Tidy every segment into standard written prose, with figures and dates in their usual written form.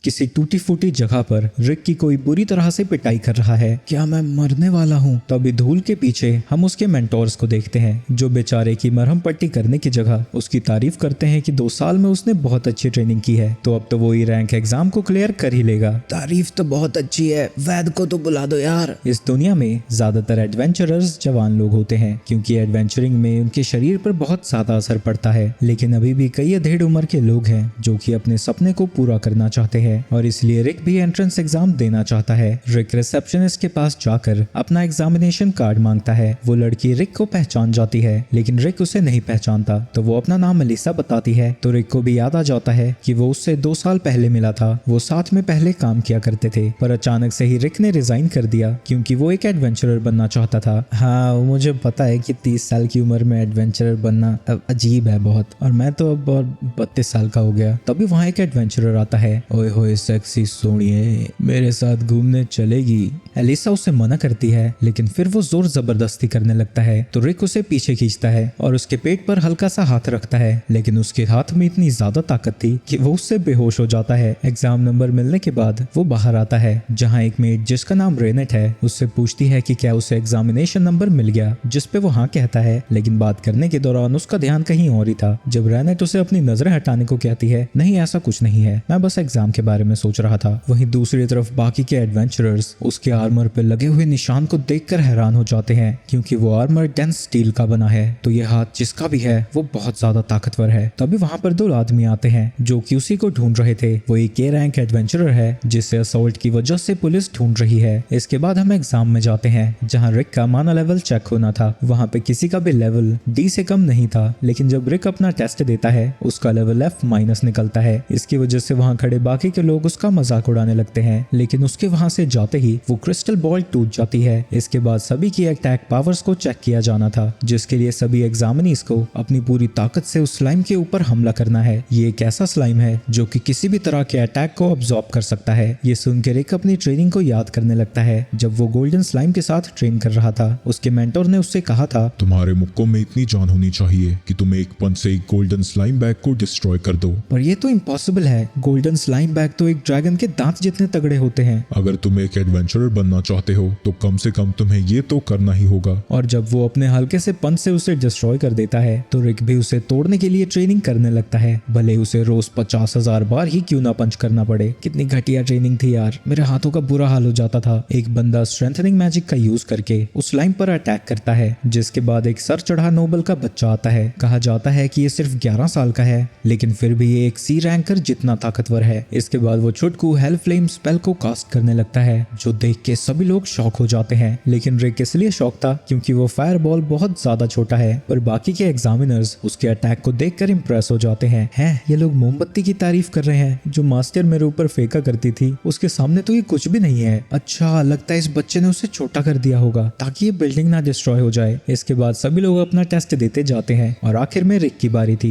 किसी टूटी फूटी जगह पर रिक की कोई बुरी तरह से पिटाई कर रहा है। क्या मैं मरने वाला हूँ? तभी धूल के पीछे हम उसके मेंटोर्स को देखते हैं जो बेचारे की मरहम पट्टी करने की जगह उसकी तारीफ करते हैं कि 2 साल में उसने बहुत अच्छी ट्रेनिंग की है, तो अब तो वो ई रैंक एग्जाम को क्लियर कर ही लेगा। तारीफ तो बहुत अच्छी है, वैद को तो बुला दो यार। इस दुनिया में ज्यादातर एडवेंचरर्स जवान लोग होते हैं क्योंकि एडवेंचरिंग में उनके शरीर पर बहुत ज्यादा असर पड़ता है, लेकिन अभी भी कई अधेड़ उम्र के लोग हैं जो कि अपने सपने को पूरा करना चाहते हैं और इसलिए रिक भी एंट्रेंस एग्जाम देना चाहता है। रिक रिसेप्शनिस्ट के पास जाकर अपना एग्जामिनेशन कार्ड मांगता है। वो लड़की रिक को पहचान जाती है लेकिन रिक उसे नहीं पहचानता, तो वो अपना नाम मेलिसा बताती है। तो रिक को भी याद आ जाता है कि वो उससे 2 साल पहले मिला था, वो साथ में पहले काम किया करते थे, पर अचानक से ही रिक ने रिजाइन कर दिया क्योंकि वो एक एडवेंचरर बनना चाहता था। हाँ, मुझे पता है कि 30 साल की उम्र में एडवेंचरर बनना अजीब है बहुत, और मैं तो अब 32 साल का हो गया। तभी वहाँ एक एडवेंचरर आता है। ओए होए सेक्सी सोनिए, मेरे साथ घूमने चलेगी? एलिसा उसे मना करती है लेकिन फिर वो जोर जबरदस्ती करने लगता है, तो रिक उसे पीछे खींचता है और उसके पेट पर हल्का सा हाथ रखता है, लेकिन उसके हाथ में इतनी ज्यादा ताकत थी कि वो उससे बेहोश हो जाता है। एग्जाम नंबर मिलने के बाद वो बाहर आता है जहाँ एक मेट जिसका नाम रेनेट है उससे पूछती है कि क्या उसे एग्जामिनेशन नंबर मिल गया, जिसपे वो हाँ कहता है, लेकिन बात करने के दौरान उसका ध्यान कहीं और ही था। जब रेनेट उसे अपनी नजरें हटाने को कहती है, नहीं ऐसा कुछ नहीं है, मैं बस एग्जाम के बारे में सोच रहा था। वहीं दूसरी तरफ बाकी के एडवेंचरर्स उसके आर्मर पे लगे हुए निशान को देखकर हैरान हो जाते हैं क्योंकि वो आर्मर डेंस स्टील का बना है, तो ये हाथ जिसका भी है वो बहुत ज्यादा ताकतवर है। तभी वहां पर 2 आदमी आते हैं जो कि उसी को ढूंढ रहे थे। वो एक के रैंक एडवेंचरर है जिसे असॉल्ट की वजह से पुलिस ढूंढ रही है। इसके बाद हम एग्जाम में जाते हैं जहाँ रिक का माना लेवल चेक होना था। वहाँ पे किसी का भी लेवल डी से कम नहीं था, लेकिन जब रिक अपना टेस्ट देता है उसका लेवल F- निकलता है। इसकी वजह से वहाँ खड़े बाकी के लोग उसका मजाक उड़ाने लगते हैं, लेकिन उसके वहां से जाते ही वो क्रिस्टल बॉल टूट जाती है। इसके बाद सभी की अटैक पावर्स को चेक किया जाना था, जिसके लिए सभी एग्जामिनीज को अपनी पूरी ताकत से उस स्लाइम के ऊपर हमला करना है। ये एक ऐसा स्लाइम है जो कि किसी भी तरह के अटैक को अब्सॉर्ब कर सकता है। ये सुनकर रिक अपनी ट्रेनिंग को याद करने लगता है। जब वो गोल्डन स्लाइम के साथ ट्रेन कर रहा था, उसके मेंटोर ने उससे कहा था, तुम्हारे मुक्कों में इतनी जान होनी चाहिए कि तुम एक पंच से एक गोल्डन स्लाइम बैग को डिस्ट्रॉय कर दो। पर ये तो इम्पॉसिबल है, गोल्डन स्लाइम बैग तो एक ड्रैगन के दांत जितने तगड़े होते हैं। अगर तुम एक एडवेंचरर बनना चाहते हो तो कम से कम तुम्हें ये तो करना ही होगा। और जब वो अपने हल्के से पंच से उसे डिस्ट्रॉय कर देता है तो रिक भी उसे तोड़ने के लिए ट्रेनिंग करने लगता है, भले उसे रोज 50,000 बार ही क्यों ना पंच करना पड़े। कितनी घटिया ट्रेनिंग थी यार, मेरे हाथों का बुरा हाल हो जाता था। एक बंदा स्ट्रेंथनिंग मैजिक का यूज करके उस लाइन पर अटैक करता है, जिसके बाद एक सर चढ़ा नोबल का बच्चा आता है। कहा जाता है कि ये सिर्फ 11 साल का है, लेकिन फिर भी ये एक सी रैंकर जितना ताकतवर है। इसके बाद वो छुटकू हेल फ्लेम स्पेल को कास्ट करने लगता है, जो देख के सभी लोग शॉक हो जाते हैं। लेकिन रिक इसलिए शॉक था क्योंकि वो फायर बॉल बहुत ज्यादा छोटा है, पर बाकी के एग्जामिनर्स उसके अटैक को देखकर इंप्रेस हो जाते हैं। ये लोग मोमबत्ती की तारीफ कर रहे हैं जो मास्टर मेरे ऊपर फेंका करती थी, उसके सामने तो ये कुछ भी नहीं है। अच्छा, लगता है इस बच्चे ने उसे छोटा कर दिया होगा ताकि ये बिल्डिंग ना डिस्ट्रॉय हो जाए। इसके बाद सभी लोग अपना टेस्ट देते जाते हैं और आखिर में रिक की बारी थी।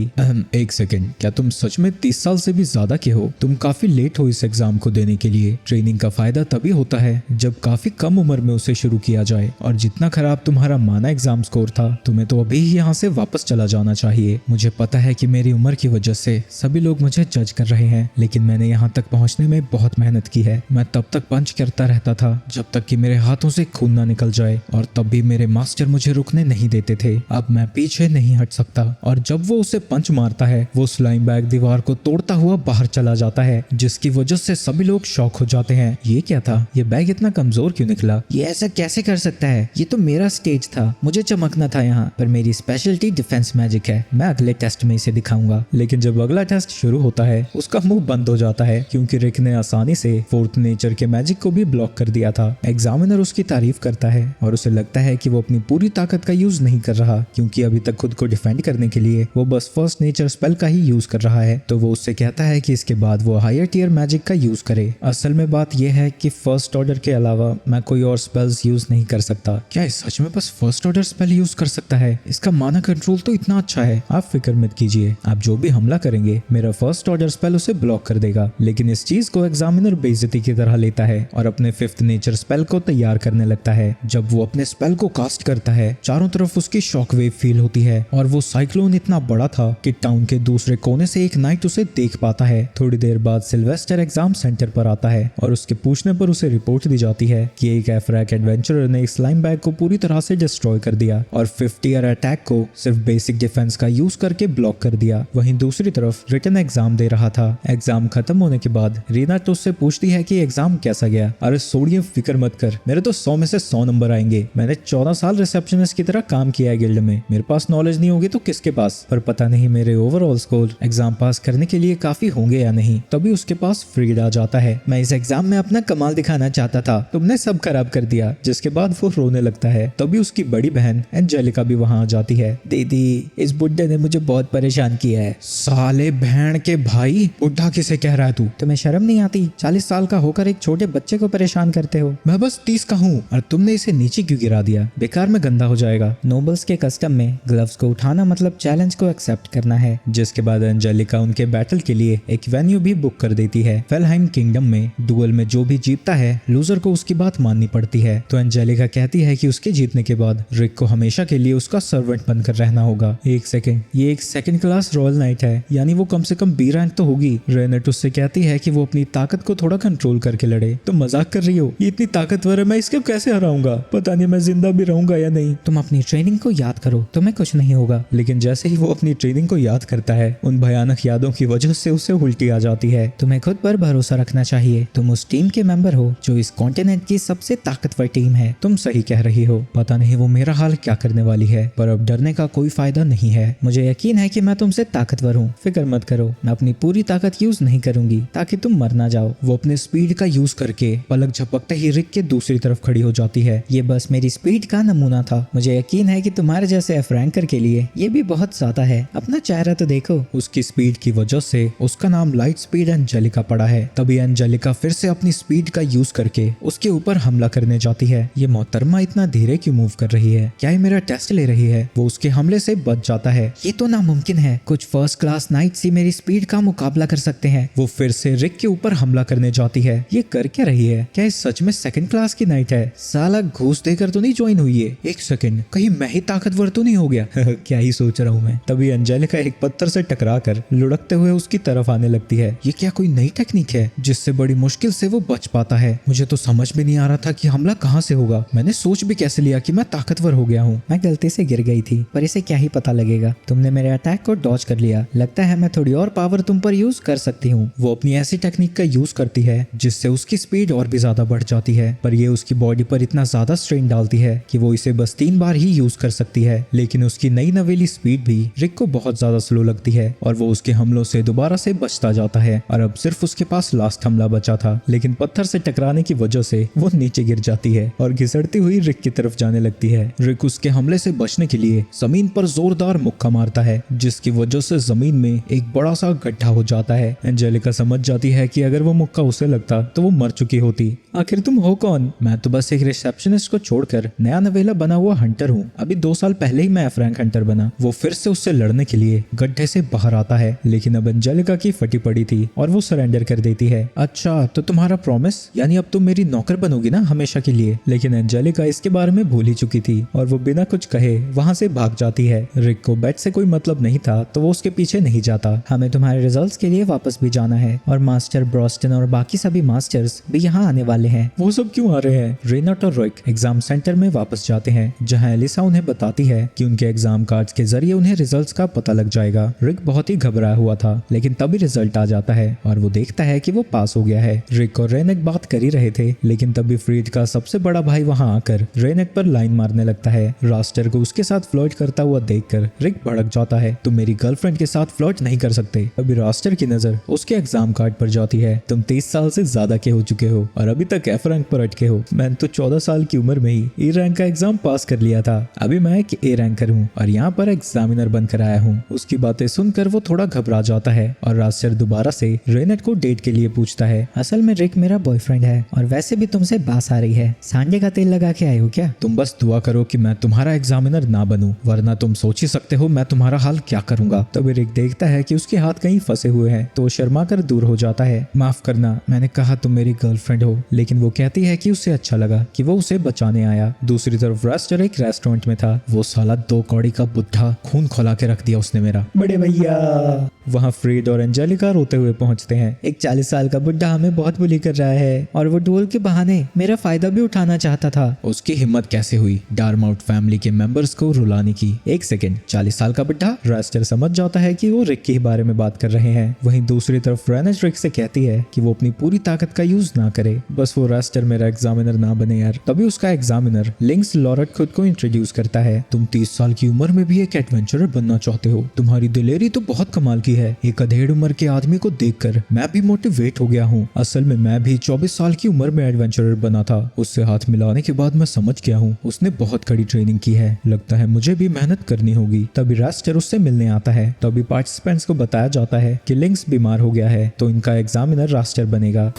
एक सेकेंड, क्या तुम सच में 30 साल से भी ज्यादा के हो? तुम काफी लेट हो इस एग्जाम को देने के लिए। ट्रेनिंग का फायदा तभी होता है जब काफी कम उम्र में उसे शुरू किया जाए, और जितना खराब तुम्हारा माना एग्जाम स्कोर था, तुम्हें तो अभी ही यहाँ से वापस चला जाना चाहिए। मुझे पता है कि मेरी उम्र की वजह से सभी लोग मुझे जज कर रहे हैं, लेकिन मैंने यहाँ तक पहुँचने में बहुत मेहनत की है। मैं तब तक पंच करता रहता था जब तक कि मेरे हाथों से खून ना निकल जाए, और तब भी मेरे मास्टर मुझे रुकने नहीं देते थे। अब मैं पीछे नहीं हट सकता। और जब वो उसे पंच मारता है, वो स्लाइम बैग दीवार को तोड़ता हुआ बाहर चला जाता है, जिसकी वजह से सभी लोग शॉक हो जाते हैं। ये क्या था? ये बैग इतना कमजोर क्यों निकला? ये ऐसा कैसे कर सकता है? ये तो मेरा स्टेज था, मुझे चमकना था यहाँ, पर मेरी स्पेशलिटी डिफेंस मैजिक है। मैं अगले टेस्ट में इसे दिखाऊंगा। लेकिन जब अगला टेस्ट शुरू होता है, उसका मुंह बंद हो जाता है क्योंकि रिक ने आसानी से फोर्थ नेचर के मैजिक को भी ब्लॉक कर दिया था। एग्जामिनर उसकी तारीफ करता है और उसे लगता है कि वो अपनी पूरी ताकत का यूज नहीं कर रहा, क्योंकि अभी तक खुद को डिफेंड करने के लिए वो बस फर्स्ट नेचर स्पेल का ही यूज कर रहा है। तो वो उससे कहता है कि इसके बाद वो हायर टियर मैजिक का यूज करे। असल में बात यह है कि फर्स्ट ऑर्डर के अलावा अलावा मैं कोई और स्पेल्स यूज नहीं कर सकता। क्या ये सच में बस फर्स्ट ऑर्डर स्पेल यूज कर सकता है? इसका माना कंट्रोल तो इतना अच्छा है। आप फिक्र मत कीजिए, आप जो भी हमला करेंगे मेरा फर्स्ट ऑर्डर स्पेल उसे ब्लॉक कर देगा। लेकिन इस चीज को एग्जामिनर बेइज्जती की तरह लेता है और अपने फिफ्थ नेचर स्पेल को तैयार करने लगता है। जब वो अपने स्पेल को कास्ट करता है चारों तरफ उसकी शॉक वेव फील होती है और वो साइक्लोन इतना बड़ा था कि टाउन के दूसरे कोने से एक नाइट उसे देख पाता है। थोड़ी देर बाद सिल्वेस्टर एग्जाम सेंटर पर आता है और उसके पूछने पर उसे रिपोर्ट दी जाती है कि एक एफ्रैक एडवेंचरर ने एक स्लाइम बैग को पूरी तरह से डिस्ट्रॉय कर दिया और 50 ईयर अटैक को सिर्फ बेसिक डिफेंस का यूज करके ब्लॉक कर दिया। वहीं दूसरी तरफ रिटन एग्जाम दे रहा था। एग्जाम खत्म होने के बाद रीना तो उससे पूछती है कि एग्जाम कैसा गया। अरे सोडियम फिक्र मत कर, मेरे तो 100 में से 100 नंबर आएंगे। मैंने 14 साल रिसेप्शनिस्ट की तरह काम किया है गिल्ड में, मेरे पास नॉलेज नहीं होगी तो किसके पास। पर पता नहीं मेरे ओवरऑल स्कोर एग्जाम पास करने के लिए काफी होंगे या नहीं। तभी उसके पास फ्रीड आ जाता है। मैं इस एग्जाम में अपना कमाल दिखाना चाहता था, तुमने सब खराब कर दिया। जिसके बाद वो रोने लगता है। तभी उसकी बड़ी बहन एंजेलिका भी वहां आ जाती है। दीदी, इस बुड्ढे ने मुझे बहुत परेशान किया है। साले बहन के भाई, बुढ़ा किसे कह रहा है तू? तुम्हें शर्म नहीं आती? 40 साल का होकर एक छोटे बच्चे को परेशान करते हो। मैं बस 30 का हूँ और तुमने इसे नीचे क्यों गिरा दिया? बेकार में गंदा हो जाएगा। नोबल्स के कस्टम में ग्लव्स को उठाना मतलब चैलेंज को एक्सेप्ट करना है। जिसके बाद एंजेलिका उनके बैटल के लिए एक वेन्यू भी बुक कर देती है। फेलहाइम किंगडम में डुअल में जो भी जीतता है लूजर को उसकी बात माननी पड़ती है। तो एंजेलिका कहती है कि उसके जीतने के बाद रिक को हमेशा के लिए उसका सर्वेंट बनकर रहना होगा। एक सेकंड, ये एक सेकंड क्लास रॉयल नाइट है, यानी वो कम से कम बी रैंक तो होगी। रेनेट उससे कहती है कि वो अपनी ताकत को थोड़ा कंट्रोल करके लड़े। तो मजाक कर रही हो? ये इतनी ताकतवर है, मैं इसके कैसे हराऊंगा? पता नहीं मैं जिंदा भी रहूंगा या नहीं। तुम अपनी ट्रेनिंग को याद करो, तुम्हें कुछ नहीं होगा। लेकिन जैसे ही वो अपनी ट्रेनिंग को याद करता है उन भयानक यादों की वजह से उसे उल्टी आ जाती है। तुम्हें खुद पर भरोसा रखना चाहिए। तुम उस टीम के मेंबर हो जो इस कॉन्टिनेंट की सबसे ताकतवर टीम है। तुम सही कह रही हो। पता नहीं वो मेरा हाल क्या करने वाली है, पर अब डरने का कोई फायदा नहीं है। मुझे यकीन है कि मैं तुमसे ताकतवर हूँ। फिक्र मत करो, मैं अपनी पूरी ताकत यूज नहीं करूंगी ताकि तुम मर ना जाओ। वो अपने स्पीड का यूज करके पलक झपकते ही रिक के दूसरी तरफ खड़ी हो जाती है। ये बस मेरी स्पीड का नमूना था। मुझे यकीन है कि तुम्हारे जैसे एफ रैंकर के लिए ये भी बहुत ज्यादा है। अपना चेहरा तो देखो। उसकी स्पीड की वजह से उसका नाम लाइट स्पीड एंजेलिका पड़ा है। तभी एंजेलिका फिर से अपनी स्पीड का यूज करके उसके ऊपर हमला करने जाती है। ये मोहतरमा इतना धीरे क्यों मूव कर रही है? क्या ये मेरा टेस्ट ले रही है? वो उसके हमले से बच जाता है। ये तो नामुमकिन है, कुछ फर्स्ट क्लास नाइट्स ही मेरी स्पीड का मुकाबला कर सकते हैं। वो फिर से रिक के ऊपर हमला करने जाती है। ये कर क्या रही है? क्या ये सच में सेकंड क्लास की नाइट है? साला घूस देकर तो नहीं ज्वाइन हुई है? एक सेकंड, कहीं मैं ही ताकतवर तो नहीं हो गया? क्या ही सोच रहा हूँ मैं। तभी एंजेलिका एक पत्थर से टकराकर लुढ़कते हुए उसकी तरफ आने लगती है। ये क्या कोई नई टेक्निक है जिससे बड़ी मुश्किल से वो बच पाता है? मुझे तो समझ में नहीं आ रहा था कि हमला कहाँ से होगा। मैंने सोच भी कैसे लिया कि मैं ताकतवर हो गया हूँ? मैं गलती से गिर गई थी, पर इसे क्या ही पता लगेगा। तुमने मेरे अटैक को डॉज कर लिया। लगता है मैं थोड़ी और पावर तुम पर यूज कर सकती हूँ। वो अपनी ऐसी टेक्निक का यूज करती है जिससे उसकी स्पीड और भी ज्यादा बढ़ जाती है, पर ये उसकी बॉडी पर इतना ज्यादा स्ट्रेन डालती है कि वो इसे बस 3 बार ही यूज कर सकती है। लेकिन उसकी नई नवेली स्पीड भी रिक को बहुत ज्यादा स्लो लगती है और वो उसके हमलों से दोबारा से बचता जाता है। और अब सिर्फ उसके पास लास्ट हमला बचा था, लेकिन पत्थर से टकराने की वजह से वो नीचे गिर जाती है और घिसड़ती हुई रिक की तरफ जाने लगती है। रिक उसके हमले से बचने के लिए जमीन पर जोरदार मुक्का मारता है, जिसकी वजह से जमीन में एक बड़ा सा गड्ढा हो जाता है। एंजेलिका समझ जाती है कि अगर वो मुक्का उसे लगता तो वो मर चुकी होती। आखिर तुम हो कौन? मैं तो बस एक रिसेप्शनिस्ट को छोड़कर नया नवेला बना हुआ हंटर हूँ। अभी 2 साल पहले ही मैं फ्रैंक हंटर बना। वो फिर से उससे लड़ने के लिए गड्ढे से बाहर आता है, लेकिन अब एंजेलिका की फटी पड़ी थी और वो सरेंडर कर देती है। अच्छा, तो तुम्हारा प्रॉमिस, यानी अब तुम मेरी नौकर बनोगी ना हमेशा के लिए? लेकिन एंजेलिका इसके बारे में भूल ही चुकी थी और वो बिना कुछ कहे वहाँ से भाग जाती है। रिक को बैट से कोई मतलब नहीं था तो वो उसके पीछे नहीं जाता। हमें तुम्हारे रिजल्ट्स के लिए वापस भी जाना है और मास्टर ब्रॉस्टन और बाकी सभी मास्टर्स भी यहाँ आने वाले हैं। वो सब क्यों आ रहे हैं? रेनट और रिक एग्जाम सेंटर में वापस जाते हैं, जहाँ एलिसा उन्हें बताती है कि उनके एग्जाम कार्ड्स के जरिए उन्हें रिजल्ट्स का पता लग जाएगा। रिक बहुत ही घबराया हुआ था, लेकिन तभी रिजल्ट आ जाता है और वो देखता है कि वो पास हो गया है। रिक और रेनेट बात कर ही रहे थे, लेकिन तभी फ्रीड का सबसे बड़ा भाई वहाँ आकर रेनेट पर लाइन मारने लगता है। रास्टर को उसके साथ फ्लर्ट करता हुआ देखकर रिक भड़क जाता है। तुम मेरी गर्लफ्रेंड के साथ फ्लर्ट नहीं कर सकते। अभी रास्टर की नजर उसके एग्जाम कार्ड पर जाती है। तुम 30 साल से ज्यादा के हो चुके हो और अभी तक एफ रैंक पर अटके हो। मैंने तो 14 साल की उम्र में ही ई रैंक का एग्जाम पास कर लिया था। अभी मैं एक ए रैंकर हूँ और यहाँ पर एग्जामिनर बनकर आया हूँ। उसकी बातें सुनकर वो थोड़ा घबरा जाता है और रास्टर दोबारा से रेनेट को डेट के लिए पूछता है। असल में रिक मेरा बॉयफ्रेंड है और वैसे वैसे भी तुमसे बास आ रही है, सांडे का तेल लगा के आए हो क्या? तुम बस दुआ करो कि मैं तुम्हारा एग्जामिनर ना बनूं, वरना तुम सोच ही सकते हो मैं तुम्हारा हाल क्या करूंगा। तभी रिक देखता है कि उसके हाथ कहीं फंसे हुए हैं तो शर्मा कर दूर हो जाता है। माफ करना, मैंने कहा तुम मेरी गर्लफ्रेंड हो, लेकिन वो कहती है कि उसे अच्छा लगा कि वो उसे बचाने आया। दूसरी तरफ रेस्टर एक रेस्टोरेंट में था। वो साला 2 कौड़ी का बुढ़ा खून खौला के रख दिया उसने मेरा। बड़े भैया। वहाँ फ्रीड और एंजेलिका रोते हुए पहुंचते हैं। एक 40 साल का बुढ़ा हमें बहुत बुली कर रहा है और वो ढोल के बहाने मेरा फायदा भी उठाना चाहता था। उसकी हिम्मत कैसे हुई डार्माउट फैमिली के मेंबर्स को रुलाने की। एक सेकंड, 40 साल का बुढ़ा? रेस्टर समझ जाता है कि वो रिक के बारे में बात कर रहे हैं। वहीं दूसरी तरफ रेनेज रिक से कहती है कि वो अपनी पूरी ताकत का यूज ना करे, बस वो रेस्टर मेरा एग्जामिनर ना बने यार। तभी उसका एग्जामिनर लिंक्स लॉरेट खुद को इंट्रोड्यूस करता है। तुम 30 साल की उम्र में भी एक एडवेंचरर बनना चाहते हो, तुम्हारी दिलेरी तो बहुत कमाल की है। एक अधेड़ उम्र के आदमी को देखकर मैं भी मोटिवेट हो गया हूँ। असल में मैं भी 24 साल की उम्र में एडवेंचरर बना था। उससे हाथ मिलाने के बाद मैं समझ गया हूँ उसने बहुत कड़ी ट्रेनिंग की है, लगता है मुझे भी मेहनत करनी होगी। तभी रेस्टर उससे मिलने आता है। तभी पार्टिसिपेंट्स को बताया जाता है कि लिंक्स बीमार हो गया है तो इनका एग्जामिनर रेस्टर बनेगा।